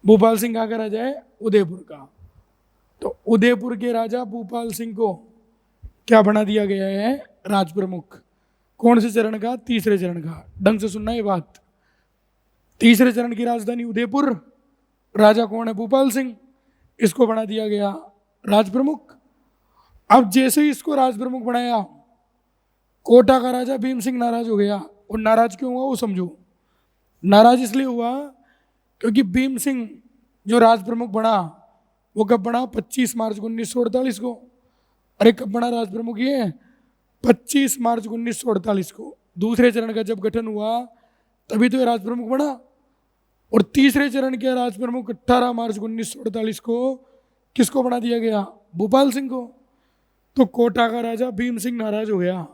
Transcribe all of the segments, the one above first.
भूपाल सिंह कहाँ का राजा है? उदयपुर का। तो उदयपुर के राजा भूपाल सिंह को क्या बना दिया गया है? राज प्रमुख। कौन से चरण का? तीसरे चरण का। ढंग से सुनना ये बात। तीसरे चरण की राजधानी उदयपुर, राजा कौन है? भूपाल सिंह। इसको बना दिया गया राज प्रमुख। अब जैसे ही इसको राज प्रमुख बनाया, कोटा का राजा भीम सिंह नाराज हो गया। और नाराज क्यों हुआ वो समझो। नाराज इसलिए हुआ क्योंकि भीम सिंह जो राज प्रमुख बना वो कब बना? 25 मार्च 1948 को। अरे कब बना राज प्रमुख? ये 25 मार्च 1948 को। दूसरे चरण का जब गठन हुआ तभी तो ये राज प्रमुख बना। और तीसरे चरण के राज प्रमुख 18 मार्च 1948 को किसको बना दिया गया? भूपाल सिंह को। तो कोटा का राजा भीम सिंह नाराज हो गया।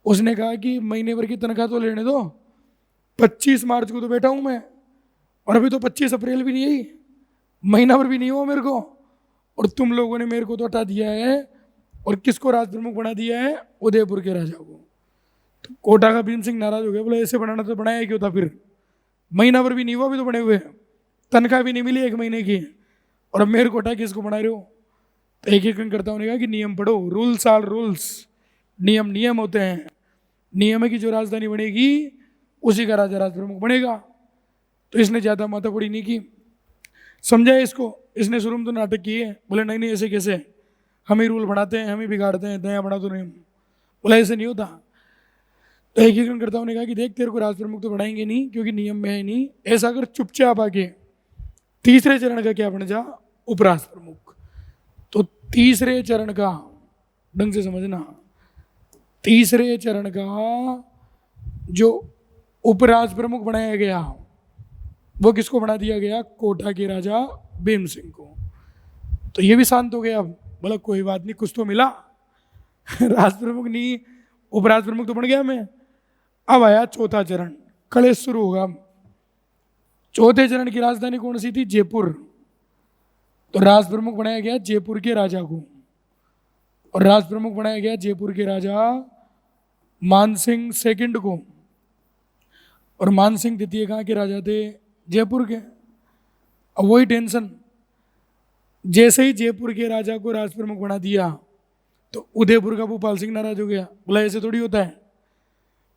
उसने कहा कि महीने भर की तनख्वाह तो लेने दो, 25 मार्च को तो बैठा हूं मैं, और अभी तो 25 अप्रैल भी नहीं है, महीना भर भी नहीं हुआ मेरे को, और तुम लोगों ने मेरे को तो हटा दिया है। और किसको राज प्रमुख बना दिया है? उदयपुर के राजा को। तो कोटा का भीम सिंह नाराज हो गया, बोले ऐसे बनाना तो बनाया क्यों था फिर? महीना भर भी नहीं हुआ, अभी तो बने हुए, तनख्वाह भी नहीं मिली 1 महीने की, और अब मेरे कोटा किसको बना रहे हो? तो एक एक करता होने का कि नियम पढ़ो, रूल्स आर रूल्स, नियम नियम होते हैं। नियम है कि जो राजधानी बनेगी उसी का राजा राज प्रमुख बनेगा। तो इसने ज़्यादा माथापड़ी नहीं की, समझा इसको। इसने शुरू में तो नाटक किए, बोले नहीं नहीं ऐसे कैसे, हम ही रूल बनाते हैं, हम ही बिगाड़ते हैं, नया बना तो नहीं। बोला ऐसे नहीं होता। तो एकीकरणकर्ताओं ने कहा कि देख तेरे को राज प्रमुख तो बढ़ाएंगे नहीं क्योंकि नियम में है नहीं, ऐसा अगर चुपचाप आके तीसरे चरण का क्या बन जा? उपराज प्रमुख। तो तीसरे चरण का ढंग से समझना, तीसरे चरण का जो उपराज प्रमुख बनाया गया वो किसको बना दिया गया? कोटा के राजा भीम सिंह को। तो ये भी शांत हो गया। बोला कोई बात नहीं, कुछ तो मिला राज प्रमुख नहीं, उपराज प्रमुख तो बन गया मैं। अब आया चौथा चरण, कलेश शुरू होगा। चौथे चरण की राजधानी कौन सी थी? जयपुर। तो राज प्रमुख बनाया गया जयपुर के राजा को, और राज प्रमुख बनाया गया जयपुर के राजा मानसिंह सेकंड को। और मानसिंह द्वितीय कहाँ के राजा थे? जयपुर के। अब वही टेंशन, जैसे ही जयपुर के राजा को राज प्रमुख बना दिया तो उदयपुर का भूपाल सिंह नाराज हो गया। बोला ऐसे थोड़ी होता है।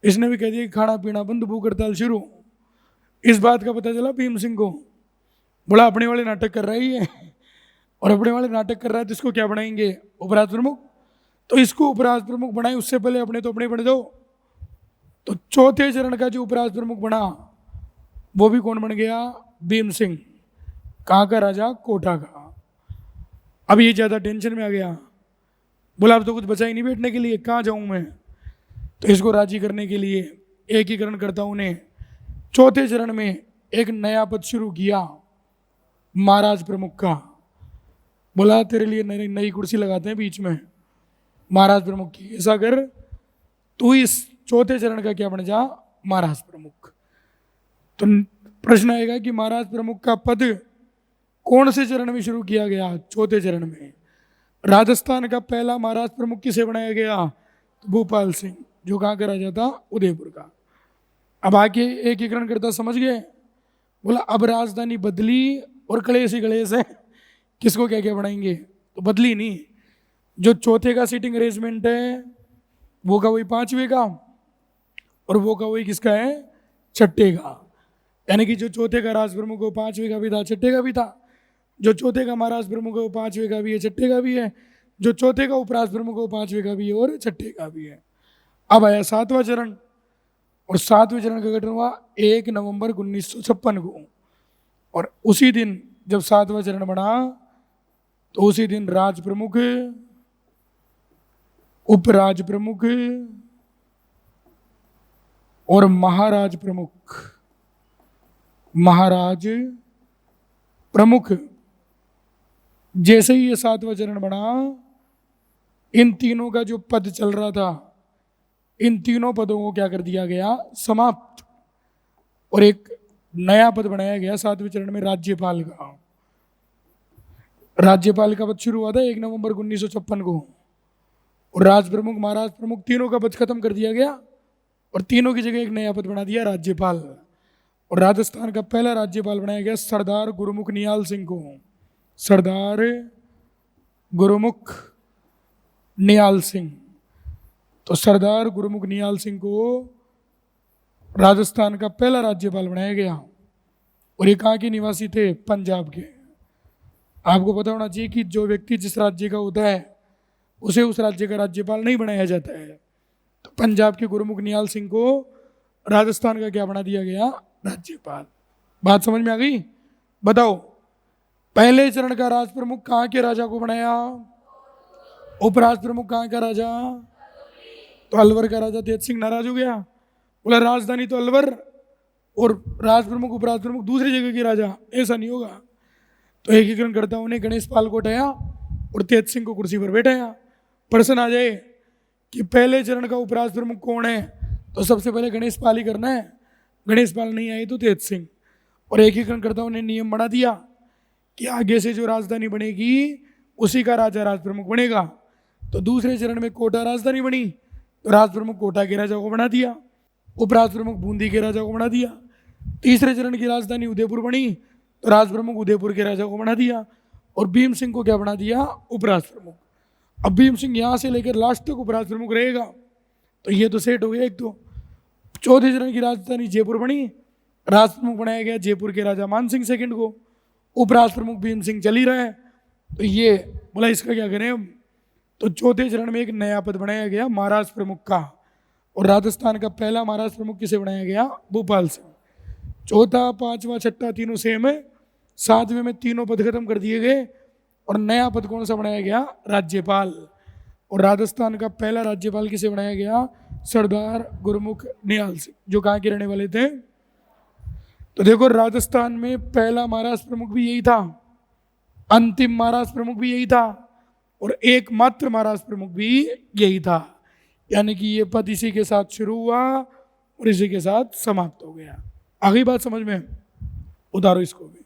इसने भी कह दिया कि खाना पीना बंद, भूख हड़ताल शुरू। इस बात का पता चला भीम सिंह को। बोला अपने वाले नाटक कर रहा है, और अपने वाले नाटक कर रहा है तो इसको क्या बनाएंगे? उपराज प्रमुख। तो इसको उपराज प्रमुख बनाए, उससे पहले अपने तो अपने बन दो। तो चौथे चरण का जो उपराज प्रमुख बना वो भी कौन बन गया? भीम सिंह। कहाँ का राजा? कोटा का। अब ये ज़्यादा टेंशन में आ गया। बोला अब तो कुछ बचा ही नहीं बैठने के लिए, कहाँ जाऊँ मैं? तो इसको राजी करने के लिए एकीकरणकर्ताओं ने चौथे चरण में एक नया पद शुरू किया, महाराज प्रमुख का। बोला तेरे लिए नई नई कुर्सी लगाते हैं बीच में, महाराज प्रमुख की। ऐसा कर, तू इस चौथे चरण का क्या बन जा? महाराज प्रमुख। तो प्रश्न आएगा कि महाराज प्रमुख का पद कौन से चरण में शुरू किया गया? चौथे चरण में। राजस्थान का पहला महाराज प्रमुख किसे बनाया गया? तो भूपाल सिंह, जो कहाँ का राजा था? उदयपुर का। अब आके एकीकरणकर्ता समझ गए। बोला अब राजधानी बदली और कलेश ही कलेश है, किसको क्या क्या बनाएंगे? तो बदली नहीं, जो चौथे का सीटिंग अरेंजमेंट है वो का वही पांचवे का, और वो का वही किसका है? छठे का। यानी कि जो चौथे का राज प्रमुख वो पांचवे का भी था, छठे का भी था। जो चौथे का महाराज प्रमुख है वो पांचवे का भी है, छठे का भी है। जो चौथे का उपराज प्रमुख है वो पांचवे का भी है और छठे का भी है। अब आया सातवां चरण, और सातवें चरण का गठन हुआ 1 नवंबर 1956 को। और उसी दिन जब सातवां चरण बना तो उसी दिन राज प्रमुख, उपराज प्रमुख और महाराज प्रमुख, महाराज प्रमुख, जैसे ही ये सातवां चरण बना, इन तीनों का जो पद चल रहा था, इन तीनों पदों को क्या कर दिया गया? समाप्त। और एक नया पद बनाया गया सातवें चरण में, राज्यपाल का। राज्यपाल का पद शुरू हुआ था 1 नवंबर 1956 को, और राज प्रमुख, महाराज प्रमुख, तीनों का पद खत्म कर दिया गया, और तीनों की जगह एक नया पद बना दिया, राज्यपाल। और राजस्थान का पहला राज्यपाल बनाया गया सरदार गुरुमुख निहाल सिंह को। सरदार गुरुमुख निहाल सिंह। तो सरदार गुरुमुख निहाल सिंह को राजस्थान का पहला राज्यपाल बनाया गया। और ये कहाँ के निवासी थे? पंजाब के। आपको पता होना चाहिए कि जो व्यक्ति जिस राज्य का होता है उसे उस राज्य का राज्यपाल नहीं बनाया जाता है। तो पंजाब के गुरुमुख निहाल सिंह को राजस्थान का क्या बना दिया गया? राज्यपाल। बात समझ में आ गई? बताओ, पहले चरण का राज प्रमुख कहाँ के राजा को बनाया? उपराज प्रमुख कहाँ का राजा? तो अलवर का राजा तेज सिंह नाराज हो गया, बोला राजधानी तो अलवर और राज प्रमुख उपराज प्रमुख दूसरी जगह के राजा, ऐसा नहीं होगा। तो एकीकरण करता उन्हें गणेश पाल को हटाया और तेज सिंह को कुर्सी पर बैठाया। प्रश्न आ जाए कि पहले चरण का उपराज प्रमुख कौन है, तो सबसे पहले गणेश पाल ही करना है। गणेश पाल नहीं आई तो तेज सिंह। और एकीकरण करता उन्हें नियम बना दिया कि आगे से जो राजधानी बनेगी उसी का राजा राज प्रमुख बनेगा। तो दूसरे चरण में कोटा राजधानी बनी, तो राज प्रमुख कोटा के राजा को बना दिया, उपराज प्रमुख बूंदी के राजा को बना दिया। तीसरे चरण की राजधानी उदयपुर बनी, तो राज प्रमुख उदयपुर के राजा को बना दिया। और भीम सिंह को क्या बना दिया? उपराज प्रमुख। अब भीम सिंह यहाँ से लेकर लास्ट तक उपराज प्रमुख रहेगा। तो ये तो सेट हो गया एक तो। चौथे चरण की राजधानी जयपुर बनी, राज प्रमुख बनाया गया जयपुर के राजा मान सिंह सेकंड को। उपराज प्रमुख भीम सिंह चल ही रहा है, तो ये बोला इसका क्या करें हम। तो चौथे चरण में एक नया पद बनाया गया महाराज प्रमुख का। और राजस्थान का पहला महाराज प्रमुख किसे बनाया गया? भूपाल सिंह। चौथा, पांचवा, छठा तीनों सेम है। सातवें में तीनों पद खत्म कर दिए गए और नया पद कौन सा बनाया गया? राज्यपाल। और राजस्थान का पहला राज्यपाल किसे बनाया गया? सरदार गुरुमुख निहाल सिंह, जो कहाँ के रहने वाले थे? तो देखो, राजस्थान में पहला महाराज प्रमुख भी यही था, अंतिम महाराज प्रमुख भी यही था और एकमात्र महाराज प्रमुख भी यही था। यानी कि ये पद इसी के साथ शुरू हुआ और इसी के साथ समाप्त हो गया। आगे बात समझ में? उतारो इसको भी।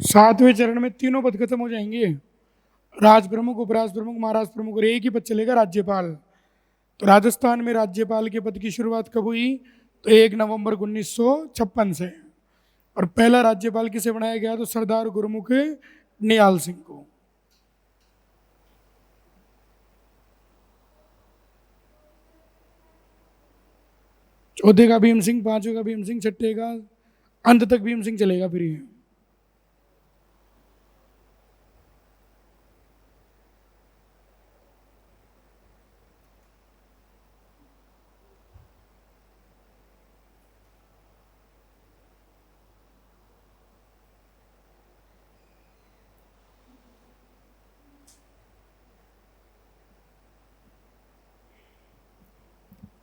7वें चरण में तीनों पद खत्म हो जाएंगे, राज प्रमुख, उपराज प्रमुख, महाराज प्रमुख, और एक ही पद चलेगा राज्यपाल। तो राजस्थान में राज्यपाल के पद की शुरुआत कब हुई? तो 1 नवंबर 1956 से। और पहला राज्यपाल किसे बनाया गया? तो सरदार गुरुमुख निहाल सिंह को। चौथे का भीम सिंह, पांचवें का भीम सिंह, छठे का अंत तक भीम सिंह चलेगा फिर ये।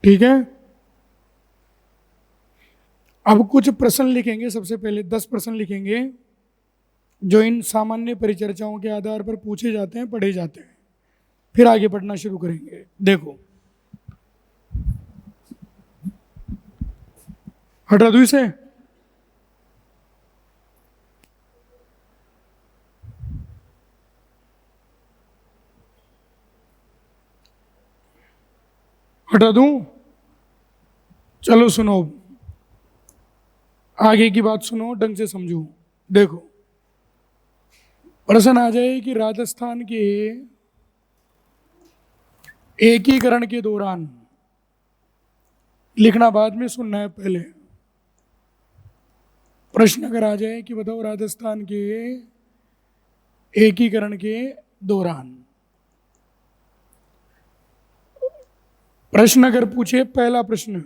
ठीक है, अब कुछ प्रश्न लिखेंगे। सबसे पहले 10 प्रश्न लिखेंगे जो इन सामान्य परिचर्चाओं के आधार पर पूछे जाते हैं, पढ़े जाते हैं, फिर आगे पढ़ना शुरू करेंगे। देखो, हटा दू इसे। हटा दूं? चलो सुनो, आगे की बात सुनो, ढंग से समझो। देखो, प्रश्न आ जाए कि राजस्थान के एकीकरण के दौरान, लिखना बाद में, सुनना है पहले। प्रश्न अगर आ जाए कि बताओ राजस्थान के एकीकरण के दौरान, प्रश्न अगर पूछे पहला प्रश्न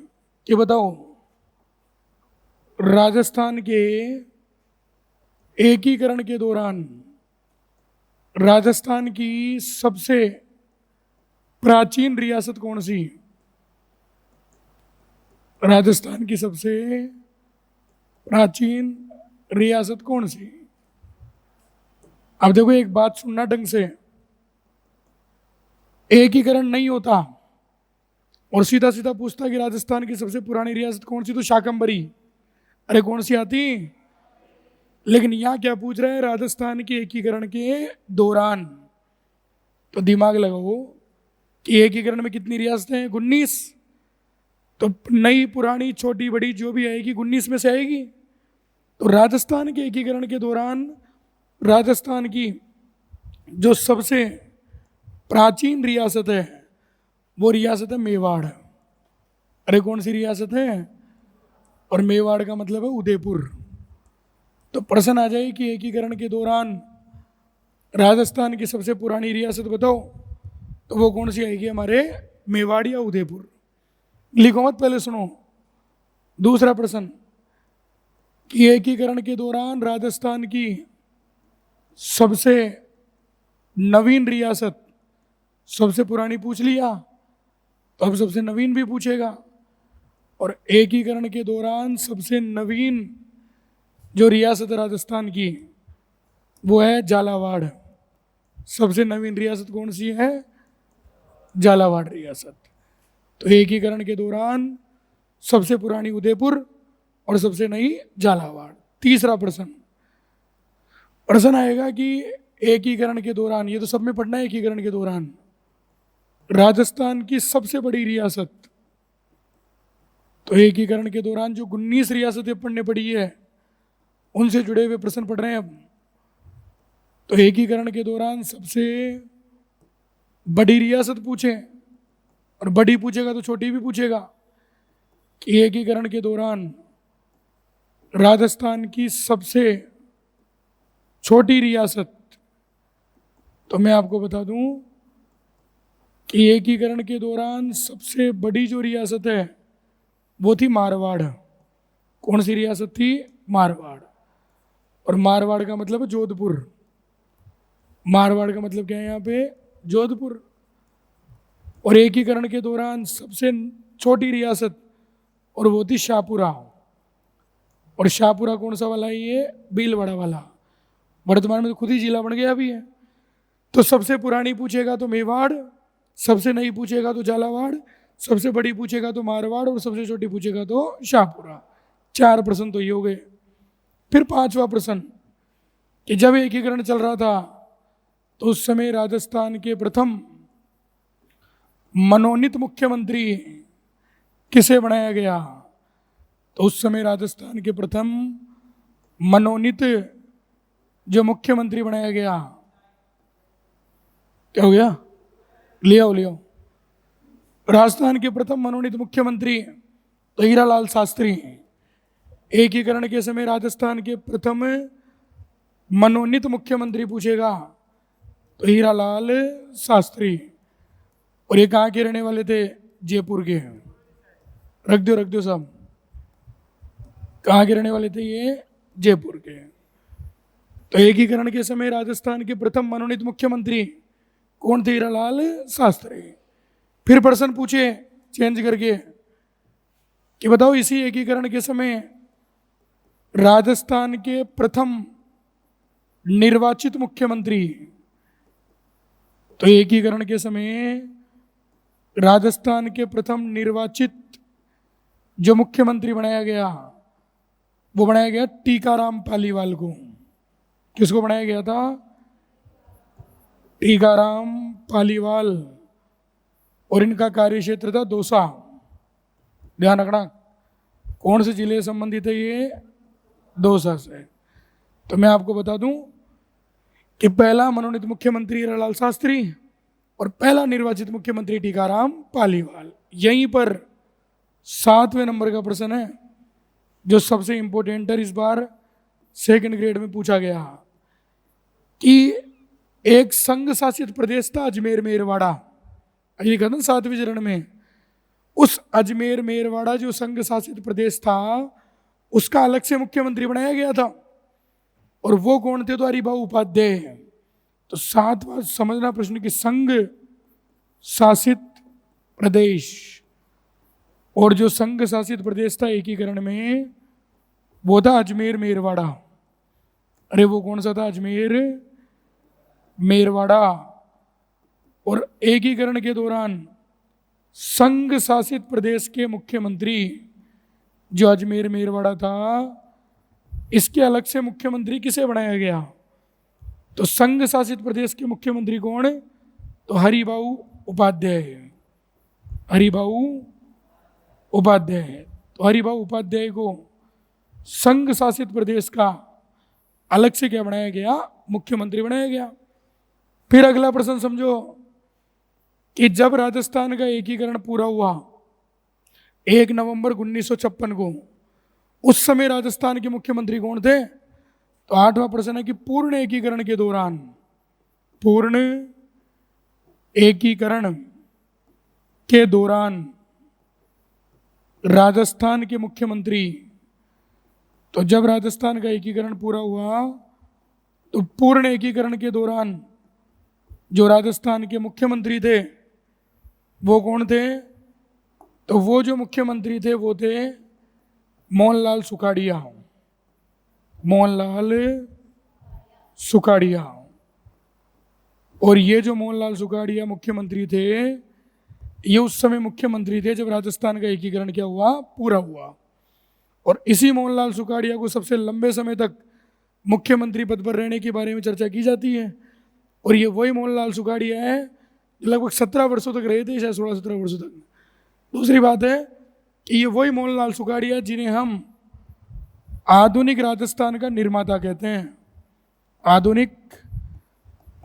कि बताओ राजस्थान के एकीकरण के दौरान राजस्थान की सबसे प्राचीन रियासत कौन सी? राजस्थान की सबसे प्राचीन रियासत कौन सी? अब देखो, एक बात सुनना ढंग से, एकीकरण नहीं होता और सीधा सीधा पूछता कि राजस्थान की सबसे पुरानी रियासत कौन सी, तो शाकंभरी, अरे कौन सी आती। लेकिन यहां क्या पूछ रहे हैं? राजस्थान के एकीकरण के दौरान। तो दिमाग लगाओ कि एकीकरण में कितनी रियासतें हैं? 19। तो नई पुरानी छोटी बड़ी जो भी आएगी 19 में से आएगी। तो राजस्थान के एकीकरण के दौरान राजस्थान की जो सबसे प्राचीन रियासत है वो रियासत है मेवाड़। अरे कौन सी रियासत है? और मेवाड़ का मतलब है उदयपुर। तो प्रश्न आ जाए कि एकीकरण के दौरान राजस्थान की सबसे पुरानी रियासत बताओ, तो वो कौन सी आएगी? हमारे मेवाड़ या उदयपुर। लिखो मत, पहले सुनो। दूसरा प्रश्न कि एकीकरण के दौरान राजस्थान की सबसे नवीन रियासत, सबसे पुरानी पूछ लिया तो अब सबसे नवीन भी पूछेगा। और एकीकरण के दौरान सबसे नवीन जो रियासत है राजस्थान की वो है झालावाड़। सबसे नवीन रियासत कौन सी है? झालावाड़ रियासत। तो एकीकरण के दौरान सबसे पुरानी उदयपुर और सबसे नई झालावाड़। तीसरा प्रश्न, प्रश्न आएगा कि एकीकरण के दौरान, ये तो सब में पढ़ना है, एकीकरण के दौरान राजस्थान की सबसे बड़ी रियासत। तो एकीकरण के दौरान जो 19 रियासतें पढ़ने पड़ी है उनसे जुड़े हुए प्रश्न पढ़ रहे हैं अब। तो एकीकरण के दौरान सबसे बड़ी रियासत पूछे, और बड़ी पूछेगा तो छोटी भी पूछेगा, कि एकीकरण के दौरान राजस्थान की सबसे छोटी रियासत। तो मैं आपको बता दूं कि एकीकरण के दौरान सबसे बड़ी जो रियासत है वो थी मारवाड़। कौन सी रियासत थी? मारवाड़। और मारवाड़ का मतलब है जोधपुर। मारवाड़ का मतलब क्या है यहाँ पे? जोधपुर। और एकीकरण के दौरान सबसे छोटी रियासत, और वो थी शाहपुरा। और शाहपुरा कौन सा वाला है? ये भीलवाड़ा वाला। वर्तमान में तो खुद ही जिला बन गया भी है। तो सबसे पुरानी पूछेगा तो मेवाड़, सबसे नई पूछेगा तो झालावाड़, सबसे बड़ी पूछेगा तो मारवाड़, और सबसे छोटी पूछेगा तो शाहपुरा। 4 प्रश्न तो ये हो गए। फिर 5वां प्रश्न कि जब एकीकरण चल रहा था तो उस समय राजस्थान के प्रथम मनोनीत मुख्यमंत्री किसे बनाया गया? तो उस समय राजस्थान के प्रथम मनोनीत जो मुख्यमंत्री बनाया गया, क्या हो गया? ले आओ। राजस्थान के प्रथम मनोनीत मुख्यमंत्री तो हीरालाल शास्त्री। एकीकरण के समय राजस्थान के प्रथम मनोनीत मुख्यमंत्री पूछेगा तो हीरालाल शास्त्री। और ये कहाँ के रहने वाले थे? जयपुर के। रख दो साहब। कहाँ के रहने वाले थे ये? जयपुर के। तो एकीकरण के समय राजस्थान के प्रथम मनोनीत मुख्यमंत्री कौन थे? हीरालाल शास्त्री। फिर प्रश्न पूछे चेंज करके कि बताओ इसी एकीकरण के समय राजस्थान के प्रथम निर्वाचित मुख्यमंत्री। तो एकीकरण के समय राजस्थान के प्रथम निर्वाचित जो मुख्यमंत्री बनाया गया वो बनाया गया टीकाराम पालीवाल को। किसको बनाया गया था? टीकाराम पालीवाल। और इनका कार्य क्षेत्र था दौसा। ध्यान रखना, कौन से जिले से संबंधित है ये? दौसा से। तो मैं आपको बता दूं कि पहला मनोनीत मुख्यमंत्री हीरालाल शास्त्री और पहला निर्वाचित मुख्यमंत्री टीकाराम पालीवाल। यहीं पर 7वें नंबर का प्रश्न है जो सबसे इंपॉर्टेंट है, इस बार सेकंड ग्रेड में पूछा गया कि एक संघ शासित प्रदेश था अजमेर मेरवाड़ा। ये कहते हैं 7वें चरण में, उस अजमेर मेरवाड़ा जो संघ शासित प्रदेश था उसका अलग से मुख्यमंत्री बनाया गया था। और वो कौन थे? तो हरिभाऊ उपाध्याय। तो 7 बार समझना प्रश्न की संघ शासित प्रदेश, और जो संघ शासित प्रदेश था एकीकरण में वो था अजमेर मेरवाड़ा। अरे वो कौन सा था? अजमेर मेरवाड़ा। और एकीकरण के दौरान संघ शासित प्रदेश के मुख्यमंत्री जो अजमेर मेरवाड़ा था, इसके अलग से मुख्यमंत्री किसे बनाया गया? तो संघ शासित प्रदेश के मुख्यमंत्री कौन? तो हरिभाऊ उपाध्याय। हरिभाऊ उपाध्याय। तो हरिभाऊ उपाध्याय को संघ शासित प्रदेश का अलग से क्या बनाया गया? मुख्यमंत्री बनाया गया। फिर अगला प्रश्न समझो कि जब राजस्थान का एकीकरण पूरा हुआ 1 नवंबर 1956 को, उस समय राजस्थान के मुख्यमंत्री कौन थे? तो 8वां प्रश्न है कि पूर्ण एकीकरण के दौरान, पूर्ण एकीकरण के दौरान राजस्थान के मुख्यमंत्री, तो जब राजस्थान का एकीकरण पूरा हुआ तो पूर्ण एकीकरण के दौरान जो राजस्थान के मुख्यमंत्री थे वो कौन थे? तो वो जो मुख्यमंत्री थे वो थे मोहनलाल सुखाड़िया। मोहनलाल सुखाड़िया। और ये जो मोहनलाल सुखाड़िया मुख्यमंत्री थे, ये उस समय मुख्यमंत्री थे जब राजस्थान का एकीकरण क्या हुआ? पूरा हुआ। और इसी मोहनलाल सुखाड़िया को सबसे लंबे समय तक मुख्यमंत्री पद पर रहने के बारे में चर्चा की जाती है। और ये वही मोहनलाल सुखाड़िया है जो लगभग 17 वर्षों तक रहे थे, शायद 16-17 वर्षों तक। दूसरी बात है कि ये वही मोहनलाल सुखाड़िया जिन्हें हम आधुनिक राजस्थान का निर्माता कहते हैं। आधुनिक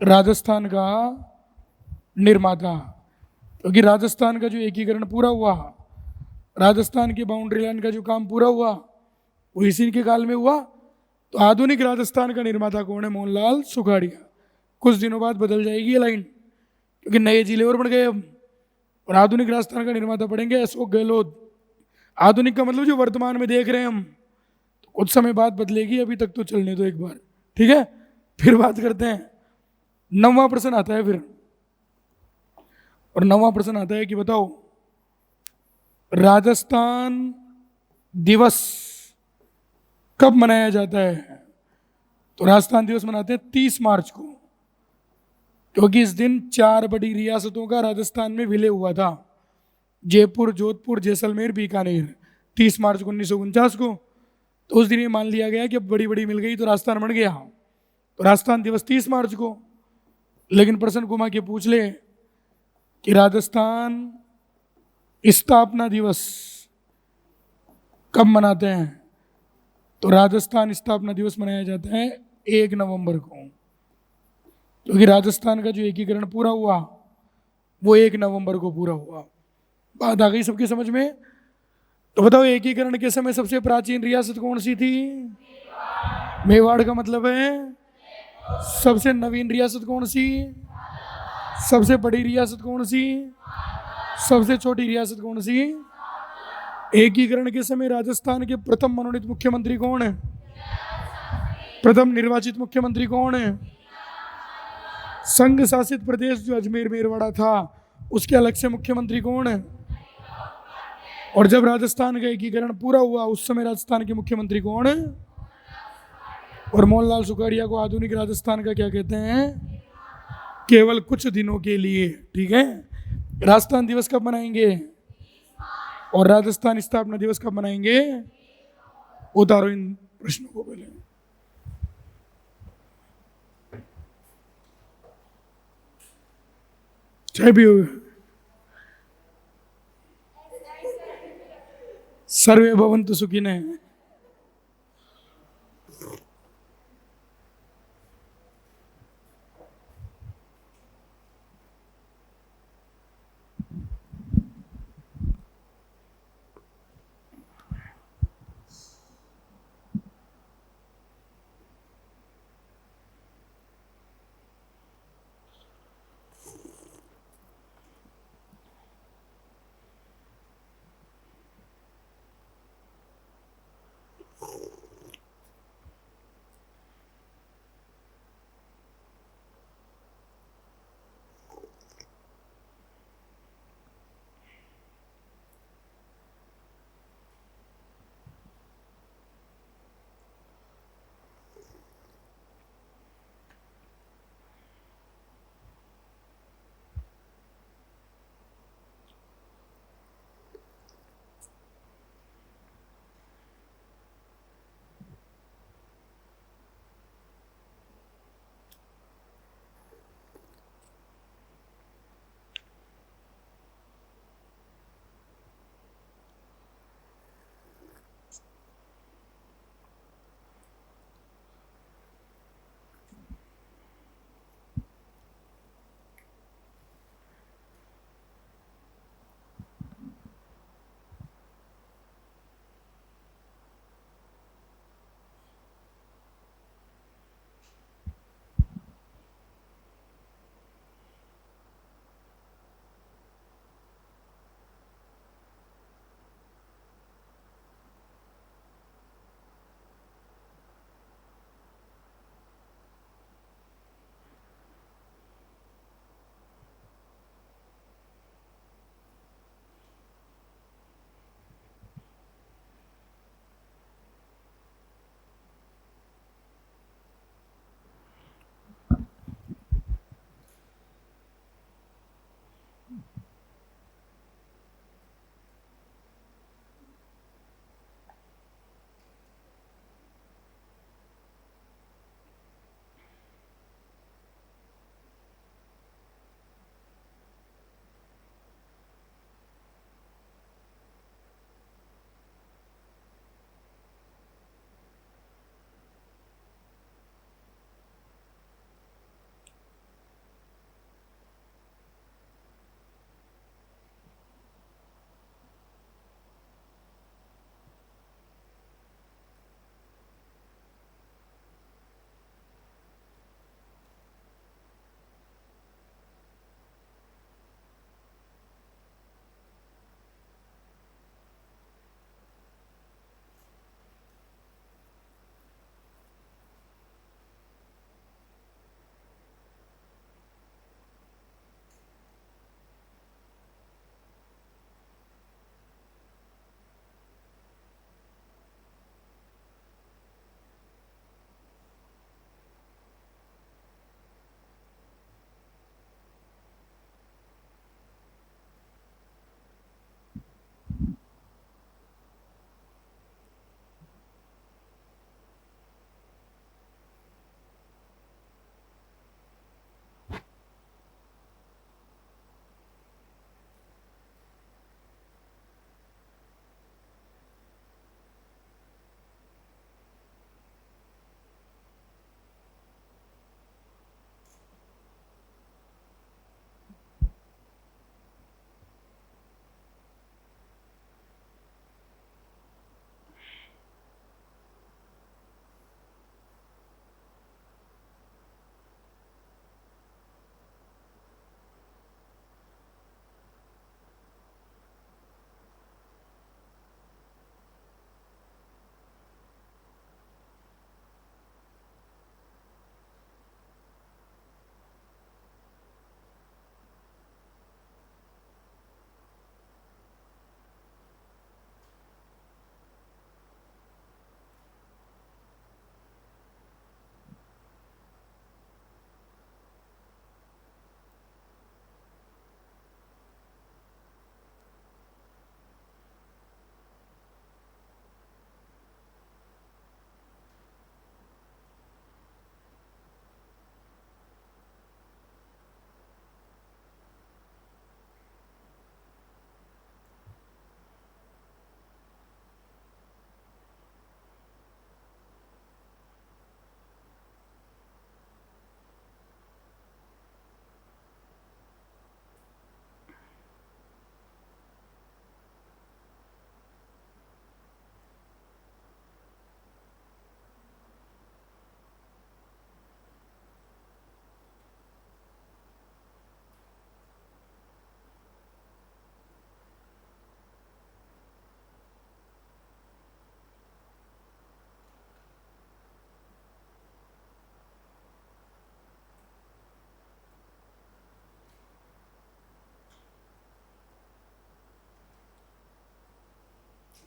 राजस्थान का निर्माता, क्योंकि राजस्थान का जो एकीकरण पूरा हुआ, राजस्थान की बाउंड्री लाइन का जो काम पूरा हुआ वो इसी के काल में हुआ। तो आधुनिक राजस्थान का निर्माता कौन है? मोहनलाल सुखाड़िया। कुछ दिनों बाद बदल जाएगी ये लाइन, क्योंकि नए जिले और बढ़ गए अब, और आधुनिक राजस्थान का निर्माता पड़ेंगे अशोक गहलोत। आधुनिक का मतलब जो वर्तमान में देख रहे हैं हम, तो कुछ समय बाद बदलेगी, अभी तक तो चलने दो एक बार, ठीक है? फिर बात करते हैं। 9वां प्रश्न आता है फिर, और 9वां प्रश्न आता है कि बताओ राजस्थान दिवस कब मनाया जाता है? तो राजस्थान दिवस मनाते हैं 30 मार्च को, क्योंकि इस दिन 4 बड़ी रियासतों का राजस्थान में विलय हुआ था। जयपुर, जोधपुर, जैसलमेर, बीकानेर। 30 मार्च 1949 को। तो उस दिन ये मान लिया गया कि अब बड़ी बड़ी मिल गई तो राजस्थान बन गया। तो राजस्थान दिवस 30 मार्च को। लेकिन प्रश्न घुमा के पूछ ले कि राजस्थान स्थापना दिवस कब मनाते हैं, तो राजस्थान स्थापना दिवस मनाया जाता है 1 नवंबर को, क्योंकि राजस्थान का जो एकीकरण पूरा हुआ वो 1 नवंबर को पूरा हुआ। बात आ गई सबकी समझ में? तो बताओ एकीकरण के समय सबसे प्राचीन रियासत कौन सी थी? मेवाड़ का मतलब है। सबसे नवीन रियासत कौन सी? सबसे बड़ी रियासत कौन सी? सबसे छोटी रियासत कौन सी? एकीकरण के समय राजस्थान के प्रथम मनोनीत मुख्यमंत्री कौन है? प्रथम निर्वाचित मुख्यमंत्री कौन है? संघ शासित प्रदेश जो अजमेर मेरवाड़ा था उसके अलग से मुख्यमंत्री कौन है? और जब राजस्थान का एकीकरण पूरा हुआ उस समय राजस्थान के मुख्यमंत्री कौन है? और मोहनलाल सुखाड़िया को आधुनिक राजस्थान का क्या कहते हैं? केवल कुछ दिनों के लिए। ठीक है, राजस्थान दिवस कब मनाएंगे और राजस्थान स्थापना दिवस कब मनाएंगे? उतारो इन प्रश्नों को पहले। चाय पियोगे? सर्वे भवन्तु सुखिनः।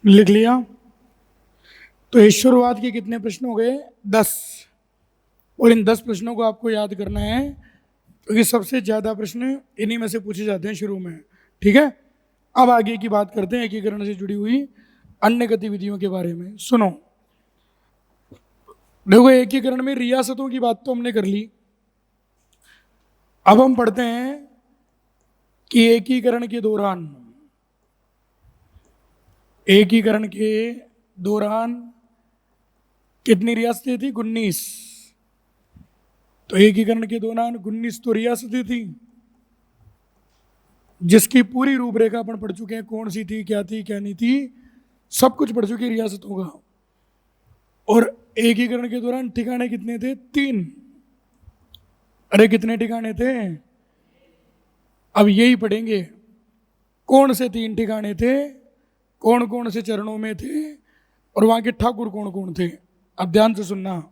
लिख लिया। तो इस शुरुआत के कितने प्रश्न हो गए? 10। और इन 10 प्रश्नों को आपको याद करना है, क्योंकि सबसे ज्यादा प्रश्न इन्हीं में से पूछे जाते हैं शुरू में। ठीक है, अब आगे की बात करते हैं एकीकरण से जुड़ी हुई अन्य गतिविधियों के बारे में। सुनो, देखो एकीकरण में रियासतों की बात तो हमने कर ली। अब हम पढ़ते हैं कि एकीकरण के दौरान कितनी रियासतें थी? 19। तो एकीकरण के दौरान 19 तो रियासतें थी, जिसकी पूरी रूपरेखा अपन पढ़ चुके हैं, कौन सी थी, क्या थी, क्या नहीं थी, सब कुछ पढ़ चुके रियासतों का। और एकीकरण के दौरान ठिकाने कितने थे? 3। अरे कितने ठिकाने थे? अब यही पढ़ेंगे, कौन से 3 ठिकाने थे, कौन कौन से चरणों में थे, और वहां के ठाकुर कौन कौन थे। अब ध्यान से सुनना,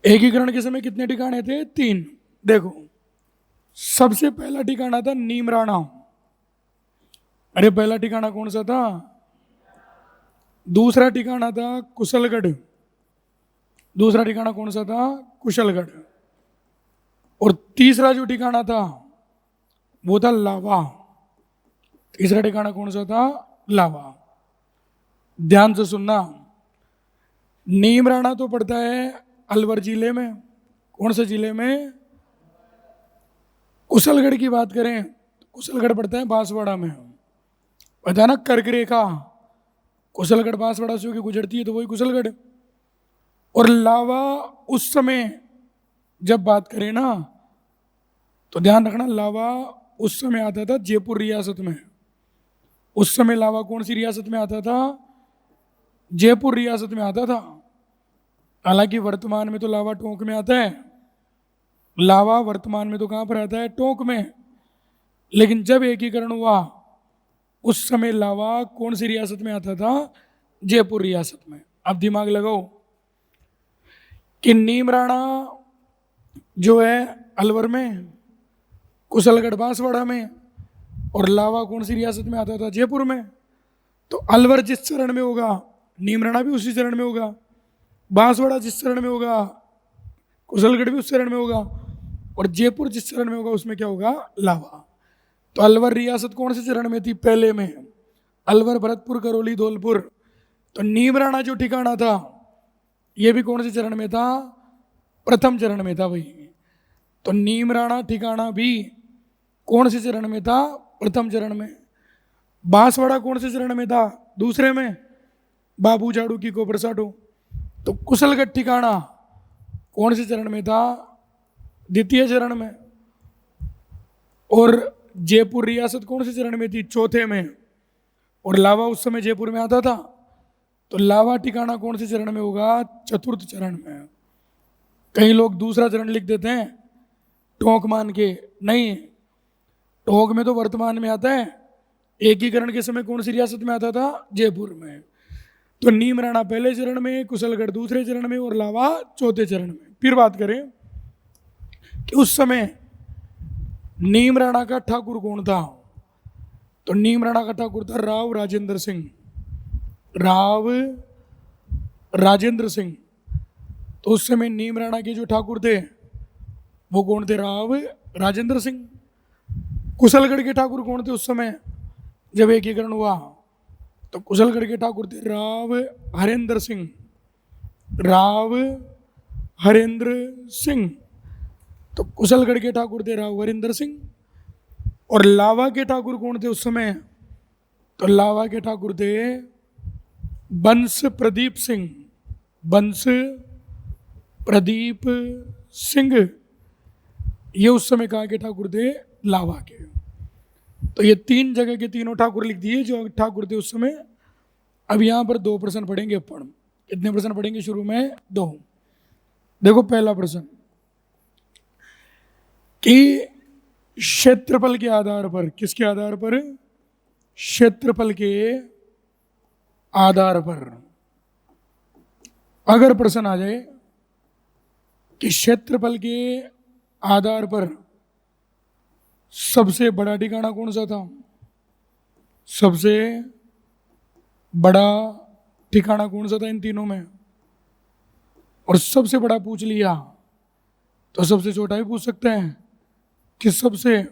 एकीकरण के समय कितने ठिकाने थे? 3। देखो, सबसे पहला ठिकाना था नीमराणा। अरे पहला ठिकाना कौन सा था? दूसरा ठिकाना था कुशलगढ़। दूसरा ठिकाना कौन सा था? कुशलगढ़। और तीसरा जो ठिकाना था वो था लावा। तीसरा ठिकाना कौन सा था? लावा। ध्यान से सुनना, नीमराणा तो पड़ता है अलवर जिले में। कौन से जिले में? कुशलगढ़ की बात करें, कुशलगढ़ पड़ता है बांसवाड़ा में। पता ना, कर्क रेखा कुशलगढ़ बांसवाड़ा से होकर गुजरती है, तो वही कुशलगढ़। और लावा उस समय जब बात करें ना, तो ध्यान रखना, लावा उस समय आता था जयपुर रियासत में। उस समय लावा कौन सी रियासत में आता था? जयपुर रियासत में आता था। हालांकि वर्तमान में तो लावा टोंक में आता है। लावा वर्तमान में तो कहां पर आता है? टोंक में। लेकिन जब एकीकरण हुआ उस समय लावा कौन सी रियासत में आता था? जयपुर रियासत में। अब दिमाग लगाओ कि नीमराणा जो है अलवर में, कुशलगढ़ बांसवाड़ा में, और लावा कौन सी रियासत में आता था? जयपुर में। तो अलवर जिस चरण में होगा, नीमराणा भी उसी चरण में होगा। बांसवाड़ा जिस चरण में होगा, कुशलगढ़ भी उस चरण में होगा। और जयपुर जिस चरण में होगा, उसमें क्या होगा? लावा। तो अलवर रियासत कौन से चरण में थी? पहले में। अलवर, भरतपुर, करौली, धौलपुर। तो नीमराणा जो ठिकाना था, ये भी कौन से चरण में था? प्रथम चरण में था भाई। तो नीमराणा ठिकाना भी कौन से चरण में था? प्रथम चरण में। बांसवाड़ा कौन से चरण में था? दूसरे में। बाबू झाड़ू की कोपर साटो। तो कुशलगढ़ ठिकाना कौन से चरण में था? द्वितीय चरण में। और जयपुर रियासत कौन से चरण में थी? चौथे में। और लावा उस समय जयपुर में आता था। तो लावा ठिकाना कौन से चरण में होगा? चतुर्थ चरण में। कई लोग दूसरा चरण लिख देते हैं टोंक मान के, नहीं, टोंक में तो वर्तमान में आता है। एकीकरण के समय कौन सी रियासत में आता था? जयपुर में। तो नीमराणा पहले चरण में, कुशलगढ़ दूसरे चरण में, और लावा चौथे चरण में। फिर बात करें कि उस समय नीमराणा का ठाकुर कौन था? तो नीमराणा का ठाकुर था राव राजेंद्र सिंह। राव राजेंद्र सिंह। तो उस समय नीमराणा के जो ठाकुर थे वो कौन थे? राव राजेंद्र सिंह। कुशलगढ़ के ठाकुर कौन थे उस समय जब एकीकरण हुआ? तो कुशलगढ़ के ठाकुर थे राव हरेंद्र सिंह। राव हरेंद्र सिंह। तो कुशलगढ़ के ठाकुर थे राव हरेंद्र सिंह। और लावा के ठाकुर कौन थे उस समय? तो लावा के ठाकुर थे बंश प्रदीप सिंह। बंश प्रदीप सिंह। ये उस समय कहाँ के ठाकुर थे? लावा के। तो ये 3 जगह के तीनों ठाकुर लिख दिए जो ठाकुर थे उस समय। अब यहां पर 2 प्रश्न पढ़ेंगे अपन। कितने प्रश्न पढ़ेंगे शुरू में? 2। देखो पहला प्रश्न कि क्षेत्रफल के आधार पर, किसके आधार पर? क्षेत्रफल के आधार पर अगर प्रश्न आ जाए कि क्षेत्रफल के आधार पर सबसे बड़ा ठिकाना कौन सा था? सबसे बड़ा ठिकाना कौन सा था इन तीनों में? और सबसे बड़ा पूछ लिया तो सबसे छोटा भी पूछ सकते हैं कि सबसे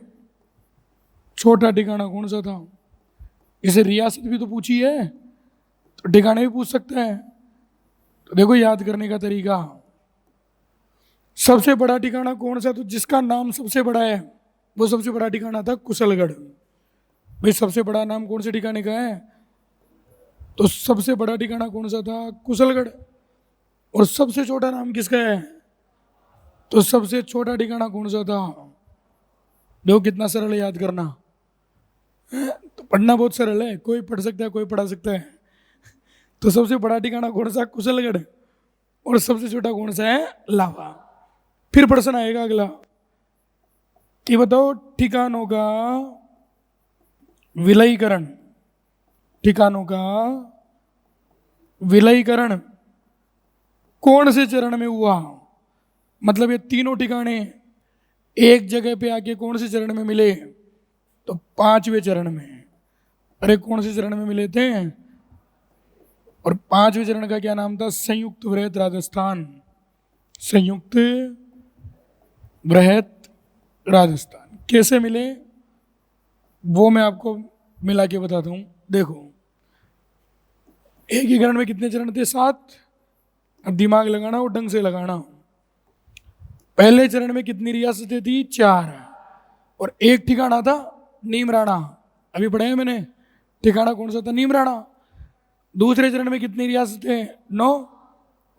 छोटा ठिकाना कौन सा था। इसे रियासत भी तो पूछी है, तो ठिकाने भी पूछ सकते हैं। तो देखो याद करने का तरीका, सबसे बड़ा ठिकाना कौन सा, तो जिसका नाम सबसे बड़ा है वो सबसे बड़ा ठिकाना था कुशलगढ़। भाई सबसे बड़ा नाम कौन से ठिकाने का है? तो सबसे बड़ा ठिकाना कौन सा था? कुशलगढ़। और सबसे छोटा नाम किसका है? तो सबसे छोटा ठिकाना कौन सा था? देखो कितना सरल है याद करना। तो पढ़ना बहुत सरल है, कोई पढ़ सकता है, कोई पढ़ा सकता है। तो सबसे बड़ा ठिकाना कौन सा? कुशलगढ़। और सबसे छोटा कौन सा है? लावा। फिर प्रश्न आएगा अगला कि बताओ ठिकानों का विलयीकरण, ठिकानों का विलयीकरण कौन से चरण में हुआ? मतलब ये तीनों ठिकाने एक जगह पे आके कौन से चरण में मिले? तो पांचवें चरण में। अरे कौन से चरण में मिले थे? और पांचवें चरण का क्या नाम था? संयुक्त वृहत राजस्थान। संयुक्त वृहत राजस्थान। कैसे मिले वो मैं आपको मिला के बताता हूं। देखो एकीकरण में कितने चरण थे? 7। अब दिमाग लगाना और ढंग से लगाना। पहले चरण में कितनी रियासतें थी? 4। और एक ठिकाना था नीमराणा, अभी पढ़ा है मैंने। ठिकाना कौन सा था? नीमराणा। दूसरे चरण में कितनी रियासतें? 9।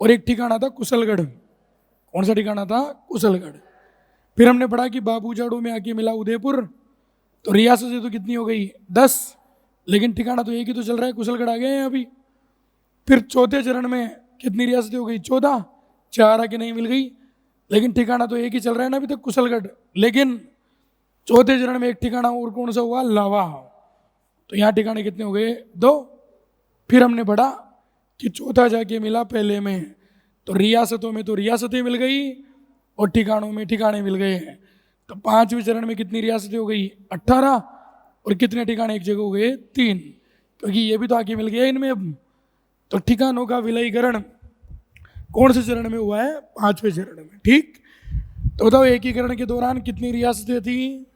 और एक ठिकाना था कुशलगढ़। कौन सा ठिकाना था? कुशलगढ़। फिर हमने पढ़ा कि बाबूजाड़ो में आके मिला उदयपुर, तो रियासतें तो कितनी हो गई? 10। लेकिन ठिकाना तो एक ही तो चल रहा है, कुशलगढ़ आ गए हैं अभी। फिर चौथे चरण में कितनी रियासतें हो गई? 14। 4 आके नहीं मिल गई, लेकिन ठिकाना तो एक ही चल रहा है ना अभी तक, कुशलगढ़। लेकिन चौथे चरण में एक ठिकाना और कौन सा हुआ? लावा। तो यहाँ ठिकाने कितने हो गए? 2। फिर हमने पढ़ा कि चौथा जाके मिला पहले में, तो रियासतों में तो रियासतें मिल गई और ठिकानों में ठिकाने मिल गए। तो पांचवें चरण में कितनी रियासतें हो गई? 18। और कितने ठिकाने एक जगह हो गए? 3, क्योंकि ये भी तो आके मिल गया इनमें अब। तो ठिकानों का विलयीकरण कौन से चरण में हुआ है? 5वें चरण में। ठीक, तो बताओ एकीकरण के दौरान कितनी रियासतें थी?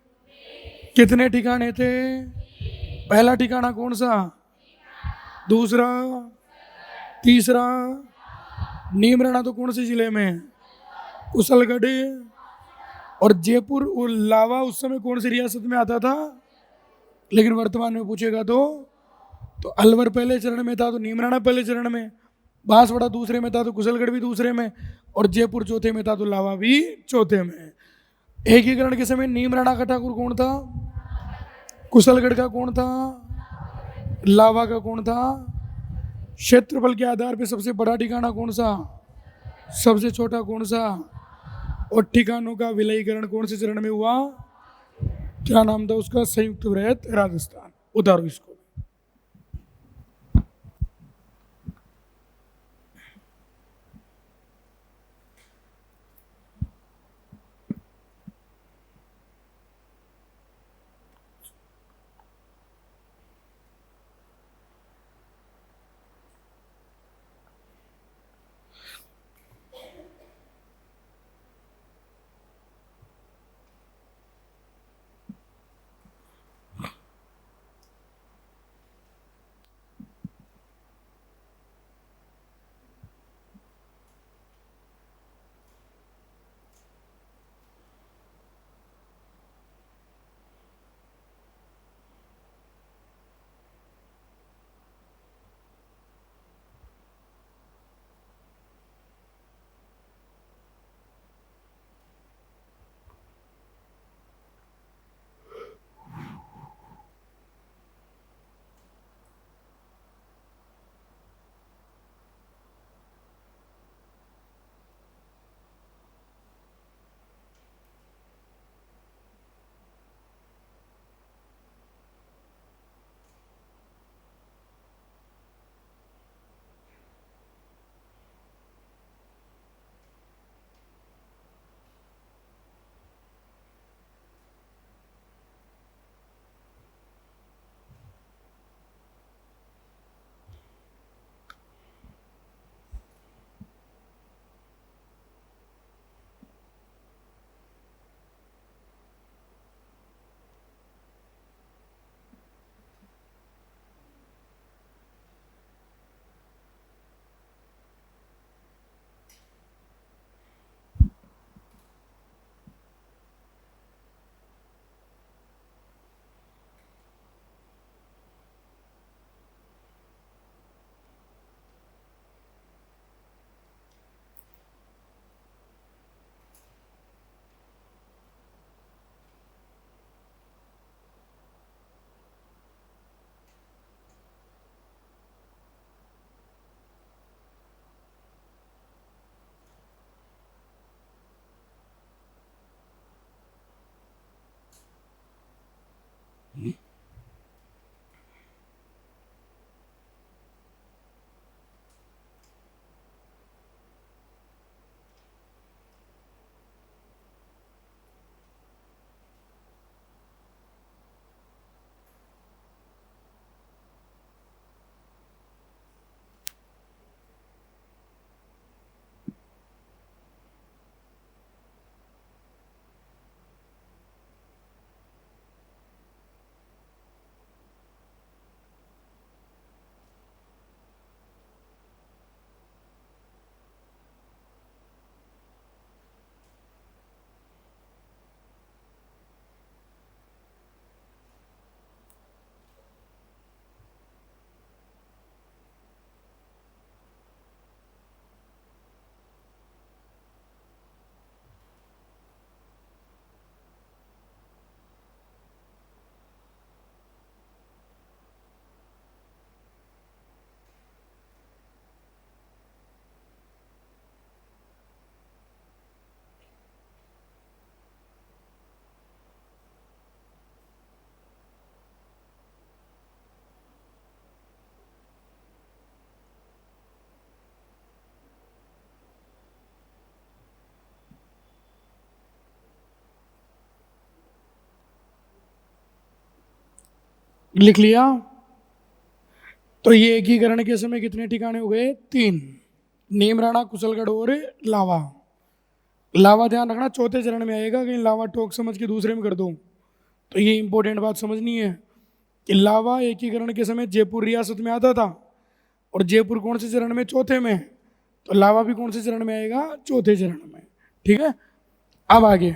कितने ठिकाने थे? पहला ठिकाना कौन सा? दूसरा? तीसरा? नीमराणा तो कौन से जिले में? कुशलगढ़। और जयपुर और लावा उस समय कौन सी रियासत में आता था? लेकिन वर्तमान में पूछेगा तो अलवर पहले चरण में था, तो नीमराणा पहले चरण में, बांसवाड़ा दूसरे में था, तो कुशलगढ़ भी दूसरे में, और जयपुर चौथे में था, तो लावा भी चौथे में। एकीकरण के समय नीमराणा का ठाकुर कौन था? कुशलगढ़ का कौन था? लावा का कौन था? क्षेत्रफल के आधार पर सबसे बड़ा ठिकाना कौन सा? सबसे छोटा कौन सा? और ठिकानों का विलयीकरण कौन से चरण में हुआ? क्या नाम था उसका? संयुक्त वृहत राजस्थान। उतारो इसको। लिख लिया। तो ये एकीकरण के समय कितने ठिकाने हो गए? 3। नीम, राणा, कुशलगढ़ और लावा। लावा ध्यान रखना चौथे चरण में आएगा, कहीं लावा टोक समझ के दूसरे में कर दो। तो ये इंपॉर्टेंट बात समझनी है कि लावा एकीकरण के समय जयपुर रियासत में आता था, और जयपुर कौन से चरण में? चौथे में। तो लावा भी कौन से चरण में आएगा? चौथे चरण में। ठीक है, अब आगे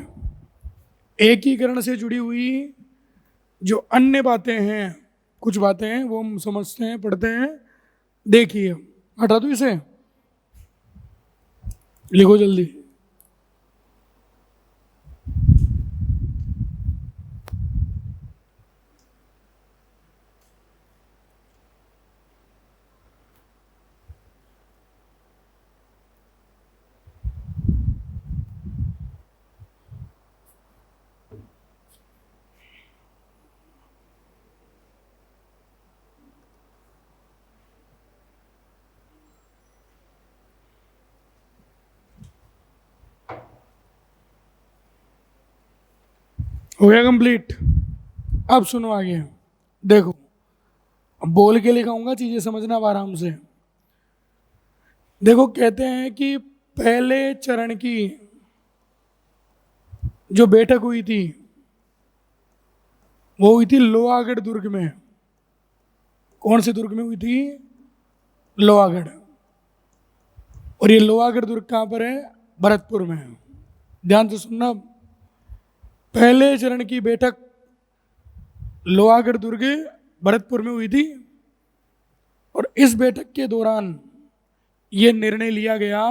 एकीकरण से जुड़ी हुई जो अन्य बातें हैं, कुछ बातें हैं वो हम समझते हैं, पढ़ते हैं। देखिए, हटा दो इसे, लिखो जल्दी। हो गया कंप्लीट? अब सुनो आगे, देखो अब बोल के लिखाऊंगा, चीजें समझना अब आराम से। देखो, कहते हैं कि पहले चरण की जो बैठक हुई थी वो हुई थी लोहागढ़ दुर्ग में। कौन से दुर्ग में हुई थी? लोहागढ़। और ये लोहागढ़ दुर्ग कहां पर है? भरतपुर में है। ध्यान से सुनना, पहले चरण की बैठक लोहागढ़ दुर्ग भरतपुर में हुई थी, और इस बैठक के दौरान यह निर्णय लिया गया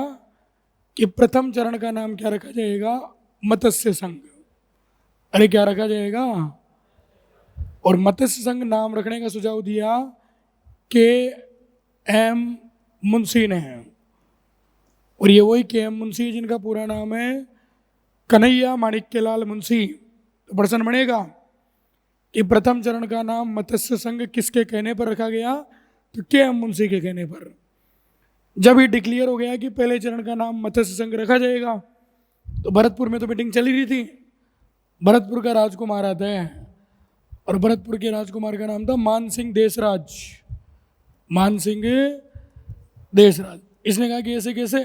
कि प्रथम चरण का नाम क्या रखा जाएगा? मत्स्य संघ। अरे क्या रखा जाएगा? और मत्स्य संघ नाम रखने का सुझाव दिया के एम मुंशी ने। और ये वही के एम मुंशी जिनका पूरा नाम है कन्हैया माणिक्यलाल मुंशी। तो प्रश्न बनेगा कि प्रथम चरण का नाम मत्स्य संघ किसके कहने पर रखा गया? तो के एम मुंशी के कहने पर। जब ये डिक्लेयर हो गया कि पहले चरण का नाम मत्स्य संघ रखा जाएगा, तो भरतपुर में तो मीटिंग चली रही थी। भरतपुर का राजकुमार आता है, और भरतपुर के राजकुमार का नाम था मान सिंह देशराज। मान सिंह देशराज। इसने कहा कि ऐसे कैसे?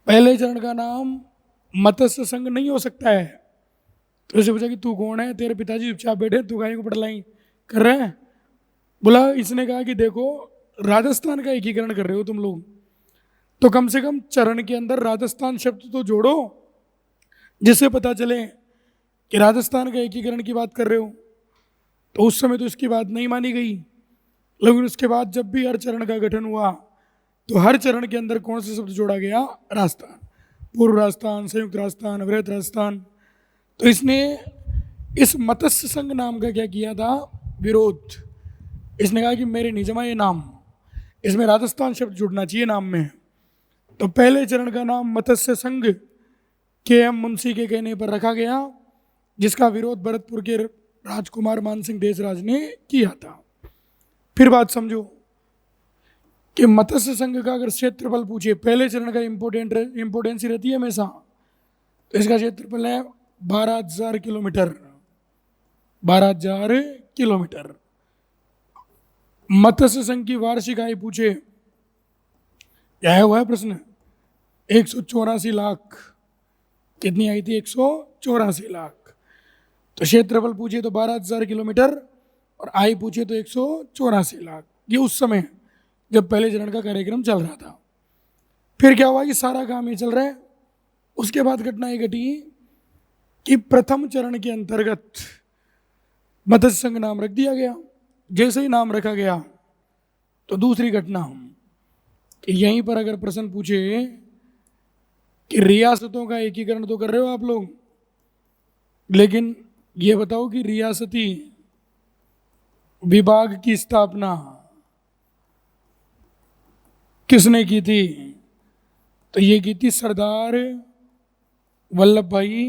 पहले चरण का नाम मत्स्य संघ नहीं हो सकता है। तो इसे पूछा कि तू कौन है? तेरे पिताजी चुपचाप बैठे, तू गाय को पटलाई कर रहे हैं? बोला, इसने कहा कि देखो, राजस्थान का एकीकरण कर रहे हो तुम लोग, तो कम से कम चरण के अंदर राजस्थान शब्द तो जोड़ो, जिससे पता चले कि राजस्थान का एकीकरण की बात कर रहे हो। तो उस समय तो इसकी बात नहीं मानी गई, लेकिन उसके बाद जब भी हर चरण का गठन हुआ, तो हर चरण के अंदर कौन से शब्द जोड़ा गया? राजस्थान, पूर्व राजस्थान, संयुक्त राजस्थान, वृहत राजस्थान। तो इसने इस मत्स्य संघ नाम का क्या किया था? विरोध। इसने कहा कि मेरे नहीं जमा ये नाम, इसमें राजस्थान शब्द जुड़ना चाहिए नाम में। तो पहले चरण का नाम मत्स्य संघ के एम मुंशी के कहने पर रखा गया, जिसका विरोध भरतपुर के राजकुमार मान सिंह देशराज ने किया था। फिर बात समझो कि मत्स्य संघ का अगर क्षेत्रफल पूछे, पहले चरण का इंपोर्टेंस ही रहती है हमेशा, तो इसका क्षेत्रफल है 12,000 किलोमीटर। 12,000 किलोमीटर। मत्स्य संघ की वार्षिक आय पूछे, क्या है? हुआ है प्रश्न 184 लाख। कितनी आई थी? 184 लाख। तो क्षेत्रफल पूछे तो 12,000 किलोमीटर, और आय पूछे तो 184 लाख। ये उस समय जब पहले चरण का कार्यक्रम चल रहा था। फिर क्या हुआ कि सारा काम ये चल रहा है, उसके बाद घटना ये घटी कि प्रथम चरण के अंतर्गत मत्स्य संघ नाम रख दिया गया। जैसे ही नाम रखा गया, तो दूसरी घटना कि यहीं पर अगर प्रश्न पूछे कि रियासतों का एकीकरण तो कर रहे हो आप लोग, लेकिन ये बताओ कि रियासती विभाग की स्थापना किसने की थी? तो ये की थी सरदार वल्लभ भाई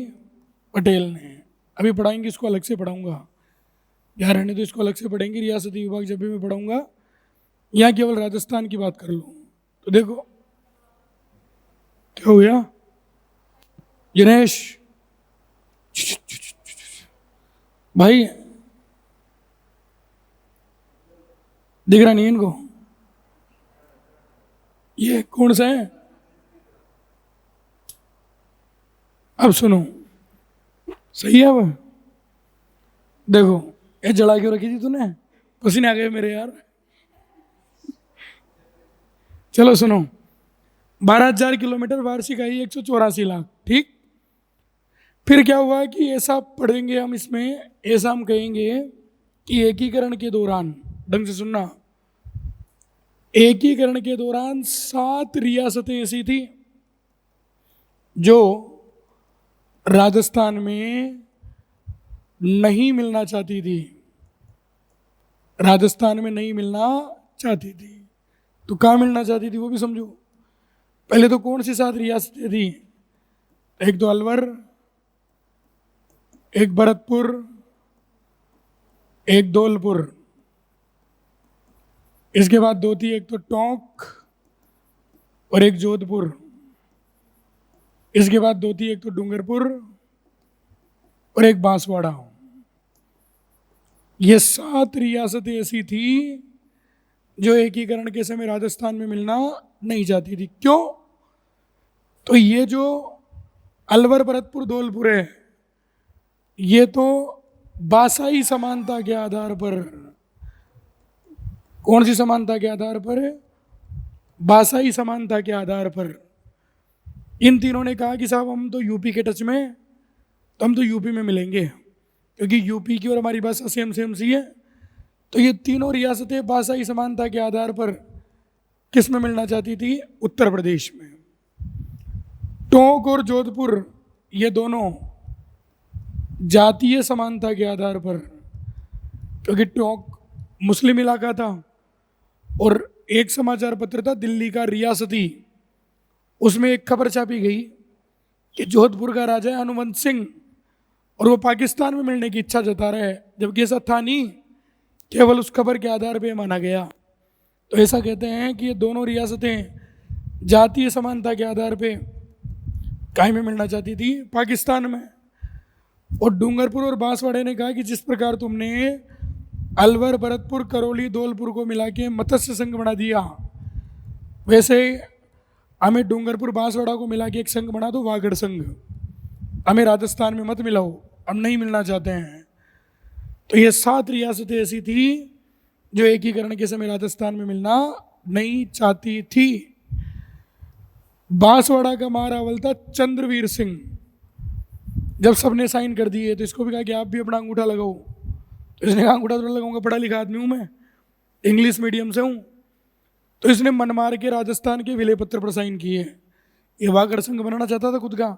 पटेल ने। अभी पढ़ाएंगे, इसको अलग से पढ़ाऊंगा। यहाँ रहने तो इसको अलग से पढ़ेंगे, रियासती विभाग जब भी मैं पढ़ाऊंगा। यहाँ केवल राजस्थान की बात कर लो। तो देखो क्या हो गया दिनेश भाई, दिख रहा नहीं इनको? ये कौन सा है? अब सुनो, सही है। अब देखो, ये जला क्यों रखी थी तूने? पसीने आ गए मेरे यार। चलो सुनो, 12,000 किलोमीटर, वार्षिक आई 184 लाख, ठीक। फिर क्या हुआ कि ऐसा पढ़ेंगे हम इसमें, ऐसा हम कहेंगे कि एकीकरण के दौरान, ढंग से सुनना, एकीकरण के दौरान 7 रियासतें ऐसी थी जो राजस्थान में नहीं मिलना चाहती थी, राजस्थान में नहीं मिलना चाहती थी। तो कहाँ मिलना चाहती थी वो भी समझो। पहले तो कौन सी 7 रियासतें थी? एक तो अलवर, एक भरतपुर, एक धौलपुर, इसके बाद 2 थी, एक तो टोंक और एक जोधपुर, इसके बाद 2 थी, एक तो डूंगरपुर और एक बांसवाड़ा। ये 7 रियासतें ऐसी थी जो एकीकरण के समय राजस्थान में मिलना नहीं चाहती थी। क्यों? तो ये जो अलवर, भरतपुर, धौलपुर है, ये तो भाषाई समानता के आधार पर, कौन सी समानता के आधार पर? भाषाई समानता के आधार पर इन तीनों ने कहा कि साहब हम तो यूपी के टच में, तो हम तो यूपी में मिलेंगे, क्योंकि यूपी की और हमारी भाषा सेम सेम सी है। तो ये तीनों रियासतें भाषाई समानता के आधार पर किस में मिलना चाहती थी? उत्तर प्रदेश में। टोंक और जोधपुर ये दोनों जातीय समानता के आधार पर, क्योंकि टोंक मुस्लिम इलाका था और एक समाचार पत्र था दिल्ली का रियासती, उसमें एक खबर छापी गई कि जोधपुर का राजा है हनुमंत सिंह और वो पाकिस्तान में मिलने की इच्छा जता रहा है, जबकि ऐसा था नहीं, केवल उस खबर के आधार पर माना गया। तो ऐसा कहते हैं कि ये दोनों रियासतें जातीय समानता के आधार पे कहीं में मिलना चाहती थी? पाकिस्तान में। और डूंगरपुर और बांसवाड़े ने कहा कि जिस प्रकार तुमने अलवर, भरतपुर, करौली, धौलपुर को मिला के मत्स्य संघ बना दिया, वैसे हमें डूंगरपुर, बांसवाड़ा को मिला के एक संघ बना दो, वागड़ संघ। हमें राजस्थान में मत मिलाओ, हम नहीं मिलना चाहते हैं। तो ये 7 रियासतें ऐसी थी जो एकीकरण के समय राजस्थान में मिलना नहीं चाहती थी। बांसवाड़ा का महारावल था चंद्रवीर सिंह। जब सबने साइन कर दिए तो इसको भी कहा कि आप भी अपना अंगूठा लगाओ, तो इसने कहा अंगूठा थोड़ा लगाऊंगा, पढ़ा लिखा आदमी हूं मैं, इंग्लिश मीडियम से हूं। तो इसने मन मार के राजस्थान के विलय पत्र पर साइन किए। ये वागड़ संघ बनाना चाहता था खुद का,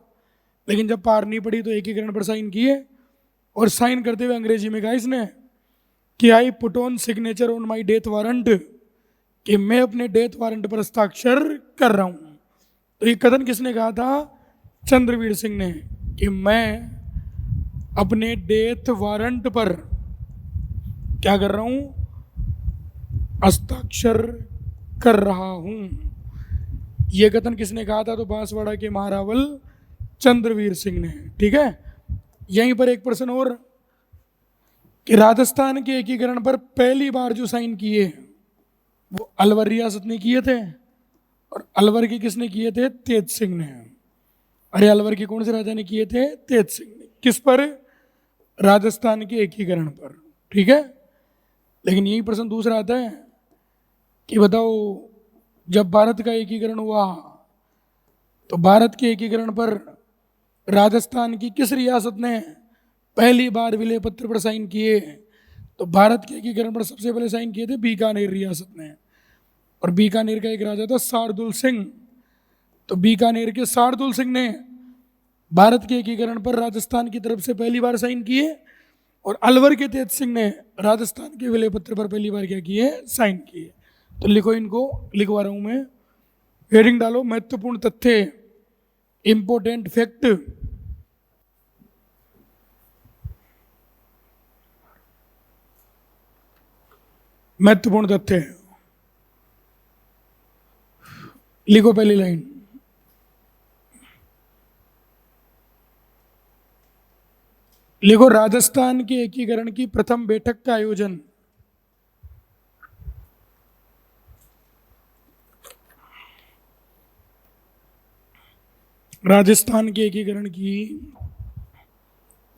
लेकिन जब पार नहीं पड़ी तो एकीकरण पर साइन किए। और साइन करते हुए अंग्रेजी में कहा इसने कि I put on signature on my death warrant, कि मैं अपने डेथ वारंट पर हस्ताक्षर कर रहा हूं। तो ये कथन किसने कहा था? चंद्रवीर सिंह ने, कि मैं अपने डेथ वारंट पर क्या कर रहा हूं? हस्ताक्षर कर रहा हूं। यह कथन किसने कहा था? तो बांसवाड़ा के महारावल चंद्रवीर सिंह ने। ठीक है, यहीं पर एक प्रश्न और, कि राजस्थान के एकीकरण पर पहली बार जो साइन किए वो अलवर रियासत ने किए थे, और अलवर के किसने किए थे? तेज सिंह ने। अरे अलवर के कौन से राजा ने किए थे? तेज सिंह ने। किस पर? राजस्थान के एकीकरण पर। ठीक है, लेकिन यही प्रश्न दूसरा आता है कि बताओ, जब भारत का एकीकरण हुआ तो भारत के एकीकरण पर राजस्थान की किस रियासत ने पहली बार विलय पत्र पर साइन किए? तो भारत के एकीकरण पर सबसे पहले साइन किए थे बीकानेर रियासत ने, और बीकानेर का एक राजा था शार्दुल सिंह। तो बीकानेर के शार्दुल सिंह ने भारत के एकीकरण पर राजस्थान की तरफ से पहली बार साइन किए, और अलवर के तेज सिंह ने राजस्थान के विलय पत्र पर पहली बार क्या किए? साइन किए। तो लिखो, इनको लिखवा रहा हूं मैं, हेडिंग डालो, महत्वपूर्ण तथ्य, इंपोर्टेंट फैक्ट। महत्वपूर्ण तथ्य लिखो, पहली लाइन। लिखो, राजस्थान के एकीकरण की प्रथम बैठक का आयोजन राजस्थान के एकीकरण की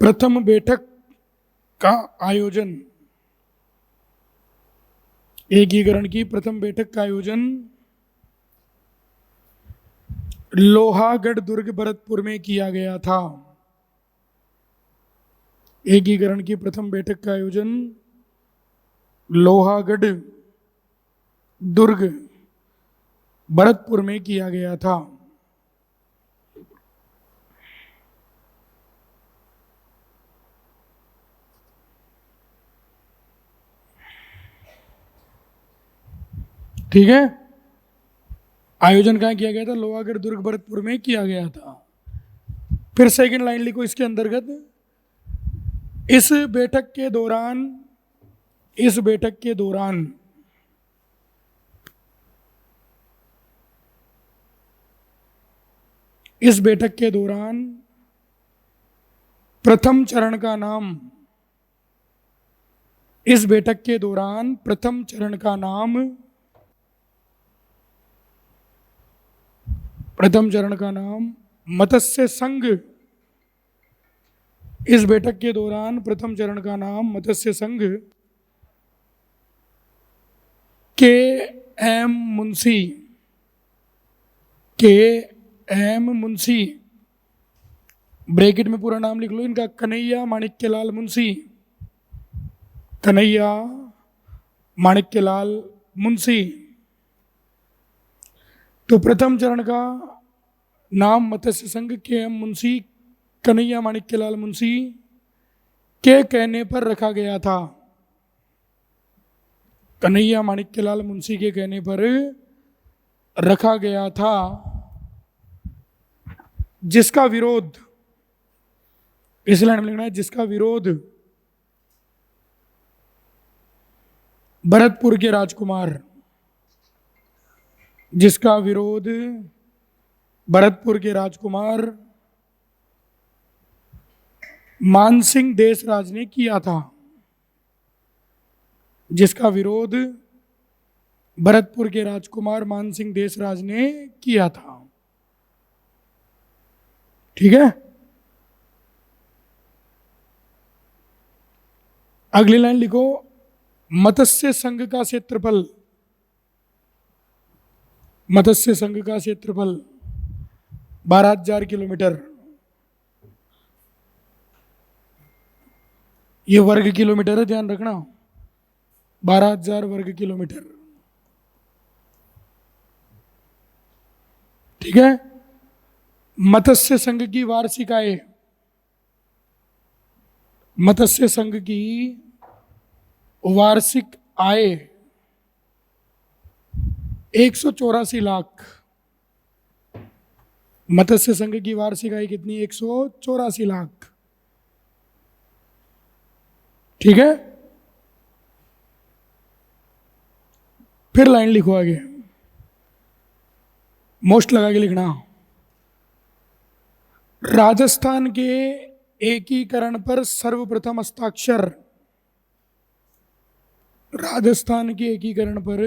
प्रथम बैठक का आयोजन, एकीकरण की प्रथम बैठक का आयोजन लोहागढ़ दुर्ग भरतपुर में किया गया था। एकीकरण की प्रथम बैठक का आयोजन लोहागढ़ दुर्ग भरतपुर में किया गया था। ठीक है, आयोजन कहाँ किया गया था? लोहागढ़ दुर्ग भरतपुर में किया गया था। फिर सेकंड लाइन लिखो इसके अंतर्गत, इस बैठक के दौरान इस बैठक के दौरान इस बैठक के दौरान प्रथम चरण का नाम इस बैठक के दौरान प्रथम चरण का नाम प्रथम चरण का नाम मत्स्य संघ। इस बैठक के दौरान प्रथम चरण का नाम मत्स्य संघ के एम मुंशी, ब्रैकेट में पूरा नाम लिख लो इनका, कन्हैया माणिक्यलाल मुंशी, कन्हैया माणिक्यलाल मुंशी। तो प्रथम चरण का नाम मत्स्य संघ के एम मुंशी कन्हैया माणिक्यलाल मुंशी के कहने पर रखा गया था। कन्हैया माणिक्यलाल मुंशी के कहने पर रखा गया था, जिसका विरोध, इस लाइन में लिखना है, जिसका विरोध भरतपुर के राजकुमार, जिसका विरोध भरतपुर के राजकुमार मानसिंह देशराज ने किया था, जिसका विरोध भरतपुर के राजकुमार मानसिंह देशराज ने किया था। ठीक है, अगली लाइन लिखो, मत्स्य संघ का क्षेत्रफल, मत्स्य संघ का क्षेत्रफल 12,000 किलोमीटर। ये वर्ग किलोमीटर है, ध्यान रखना, 12,000 वर्ग किलोमीटर। ठीक है, मत्स्य संघ की वार्षिक आय, मत्स्य संघ की वार्षिक आय 184 लाख। मत्स्य संघ की वार्षिक आय कितनी? 184 लाख। ठीक है, फिर लाइन लिखो आगे, मोस्ट लगा के लिखना, राजस्थान के एकीकरण पर सर्वप्रथम हस्ताक्षर, राजस्थान के एकीकरण पर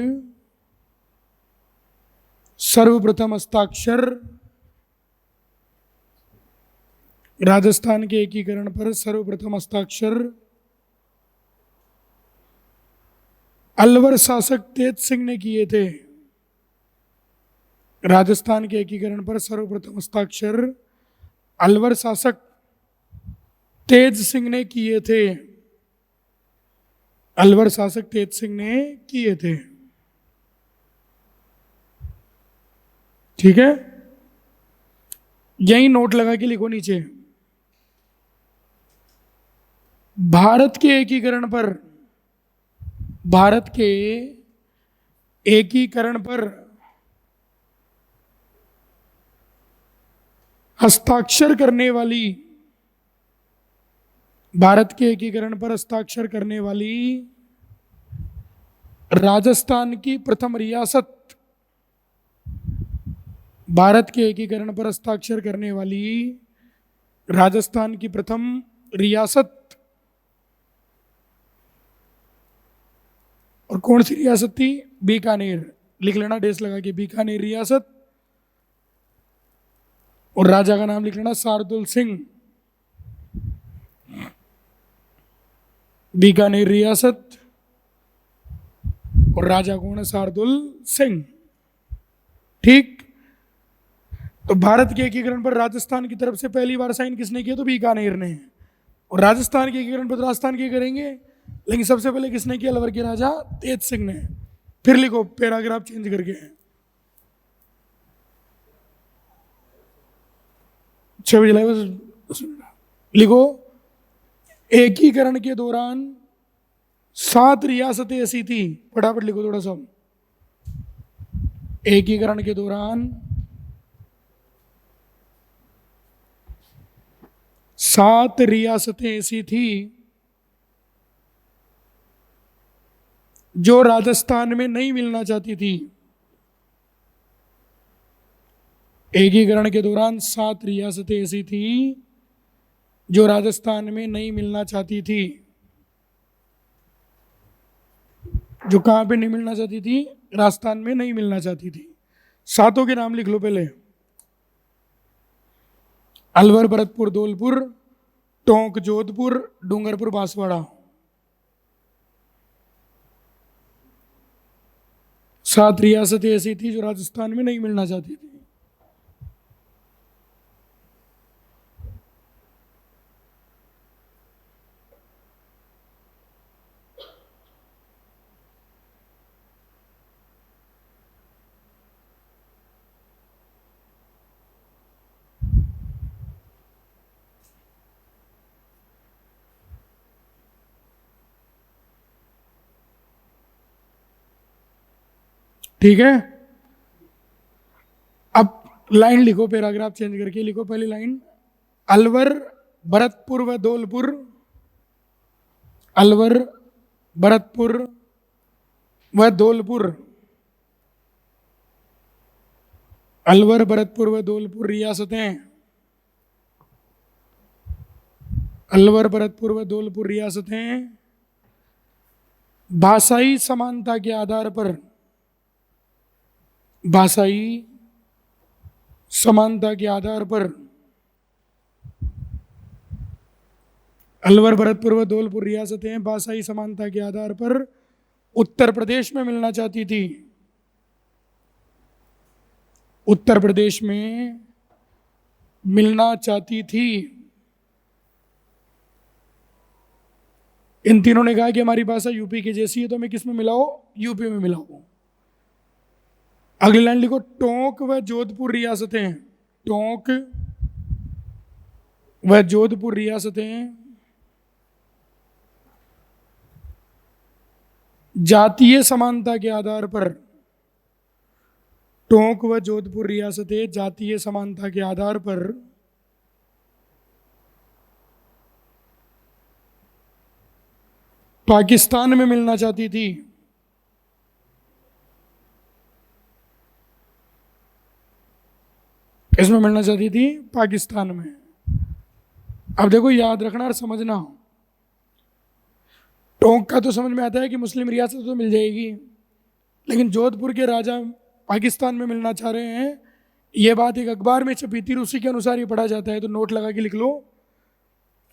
सर्वप्रथम हस्ताक्षर, राजस्थान के एकीकरण पर सर्वप्रथम हस्ताक्षर अलवर शासक तेज सिंह ने किए थे। राजस्थान के एकीकरण पर सर्वप्रथम हस्ताक्षर अलवर शासक तेज सिंह ने किए थे, अलवर शासक तेज सिंह ने किए थे। ठीक है, यही नोट लगा के लिखो नीचे, भारत के एकीकरण पर, भारत के एकीकरण पर हस्ताक्षर करने वाली, भारत के एकीकरण पर हस्ताक्षर करने वाली राजस्थान की प्रथम रियासत, भारत के एकीकरण पर हस्ताक्षर करने वाली राजस्थान की प्रथम रियासत, और कौन सी रियासत थी? बीकानेर। लिख लेना डेस लगा के, बीकानेर रियासत और राजा का नाम लिख लेना शार्दुल सिंह। बीकानेर रियासत और राजा कौन है? शार्दुल सिंह। ठीक। तो भारत के एकीकरण पर राजस्थान की तरफ से पहली बार साइन किसने किया? तो बीकानेर ने। और राजस्थान के एकीकरण पर राजस्थान के करेंगे, लेकिन सबसे पहले किसने किया? अलवर के राजा तेज सिंह ने। फिर लिखो पैराग्राफ चेंज करके, 6 बजे लिखो, एकीकरण के दौरान 7 रियासतें ऐसी थी, फटाफट लिखो थोड़ा सा। एकीकरण के दौरान 7 रियासतें ऐसी थी जो राजस्थान में नहीं मिलना चाहती थी। एकीकरण के दौरान 7 रियासतें ऐसी थी जो राजस्थान में नहीं मिलना चाहती थी। जो कहां पे नहीं मिलना चाहती थी? राजस्थान में नहीं मिलना चाहती थी। 7 के नाम लिख लो पहले। अलवर, भरतपुर, धौलपुर, टोंक, जोधपुर, डूंगरपुर, बांसवाड़ा। 7 रियासतें ऐसी थी जो राजस्थान में नहीं मिलना चाहती थी। ठीक है। अब लाइन लिखो, पैराग्राफ चेंज करके लिखो। पहली लाइन, अलवर, भरतपुर व धौलपुर, अलवर, भरतपुर व धौलपुर, अलवर, भरतपुर व धौलपुर रियासतें, अलवर, भरतपुर व धौलपुर रियासतें भाषाई समानता के आधार पर, भाषाई समानता के आधार पर अलवर, भरतपुर व धौलपुर रियासतें भाषाई समानता के आधार पर उत्तर प्रदेश में मिलना चाहती थी। उत्तर प्रदेश में मिलना चाहती थी। इन तीनों ने कहा कि हमारी भाषा यूपी की जैसी है, तो हमें किस में मिलाओ? यूपी में मिलाओ। अगली लाइन लिखो, टोंक व जोधपुर रियासतें, टोंक व जोधपुर रियासतें जातीय समानता के आधार पर, टोंक व जोधपुर रियासतें जातीय समानता के आधार पर पाकिस्तान में मिलना चाहती थी। किसमें मिलना चाहती थी? पाकिस्तान में। अब देखो, याद रखना और समझना। टोंक का तो समझ में आता है कि मुस्लिम रियासत तो मिल जाएगी, लेकिन जोधपुर के राजा पाकिस्तान में मिलना चाह रहे हैं, यह बात एक अखबार में छपी थी, उसी के अनुसार ये पढ़ा जाता है। तो नोट लगा के लिख लो,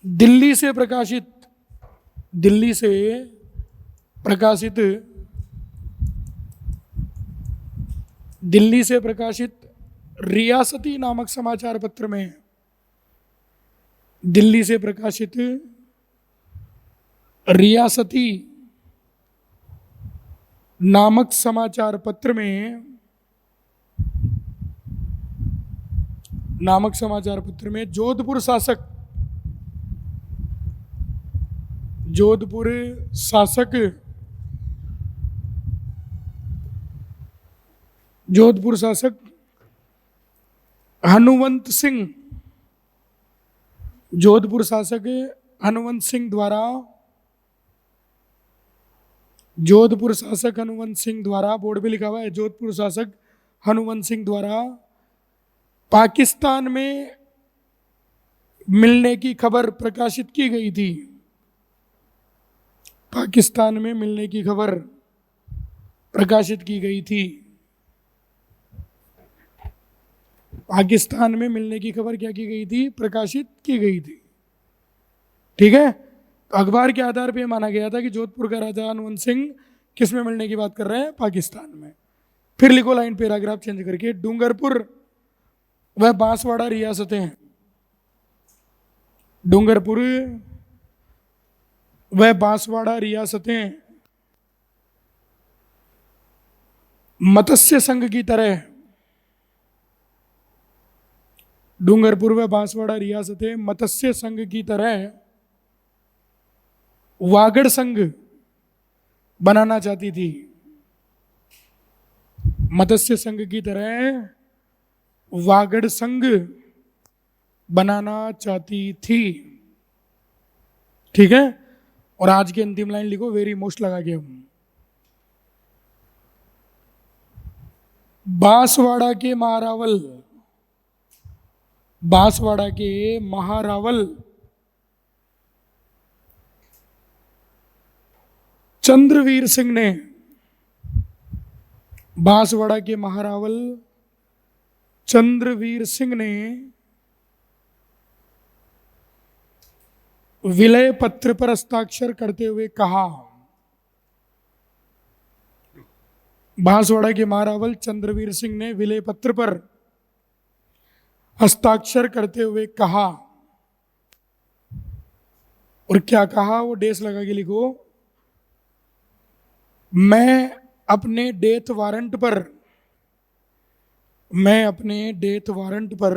दिल्ली से प्रकाशित, दिल्ली से प्रकाशित, दिल्ली से प्रकाशित रियासती नामक समाचार पत्र में, दिल्ली से प्रकाशित रियासती नामक समाचार पत्र में, नामक समाचार पत्र में जोधपुर शासक, जोधपुर शासक, जोधपुर शासक हनुवंत सिंह, जोधपुर शासक हनुवंत सिंह द्वारा, जोधपुर शासक हनुवंत सिंह द्वारा, बोर्ड पे लिखा हुआ है, जोधपुर शासक हनुवंत सिंह द्वारा पाकिस्तान में मिलने की खबर प्रकाशित की गई थी। पाकिस्तान में मिलने की खबर प्रकाशित की गई थी। पाकिस्तान में मिलने की खबर क्या की गई थी? प्रकाशित की गई थी। ठीक है, तो अखबार के आधार पे माना गया था कि जोधपुर का राजा हनुमंत सिंह किस में मिलने की बात कर रहे हैं? पाकिस्तान में। फिर लिखो लाइन पैराग्राफ चेंज करके, डूंगरपुर व बांसवाड़ा रियासतें, डूंगरपुर व बांसवाड़ा रियासतें मत्स्य संघ की तरह, डूंगरपुर व बांसवाड़ा रियासतें मत्स्य संघ की तरह वागड़ संघ बनाना चाहती थी। मत्स्य संघ की तरह वागड़ संघ बनाना चाहती थी। ठीक है, और आज की अंतिम लाइन लिखो, वेरी मोस्ट लगा के हम, बांसवाड़ा के महारावल, बांसवाड़ा के महारावल चंद्रवीर सिंह ने, बांसवाड़ा के महारावल चंद्रवीर सिंह ने विलय पत्र पर हस्ताक्षर करते हुए कहा, बांसवाड़ा के महारावल चंद्रवीर सिंह ने विलय पत्र पर हस्ताक्षर करते हुए कहा, और क्या कहा वो डेस लगा के लिखो, मैं अपने डेथ वारंट पर, मैं अपने डेथ वारंट पर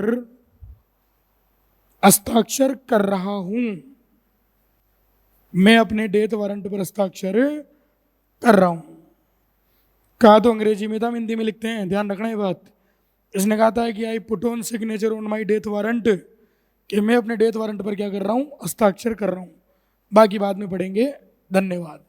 हस्ताक्षर कर रहा हूं, मैं अपने डेथ वारंट पर हस्ताक्षर कर रहा हूं। कहा तो अंग्रेजी में था, हम हिंदी में लिखते हैं, ध्यान रखना ये बात। इसने कहा था कि I put on signature on my death warrant, कि मैं अपने डेथ वारंट पर क्या कर रहा हूं? हस्ताक्षर कर रहा हूं। बाकी बाद में पढ़ेंगे। धन्यवाद।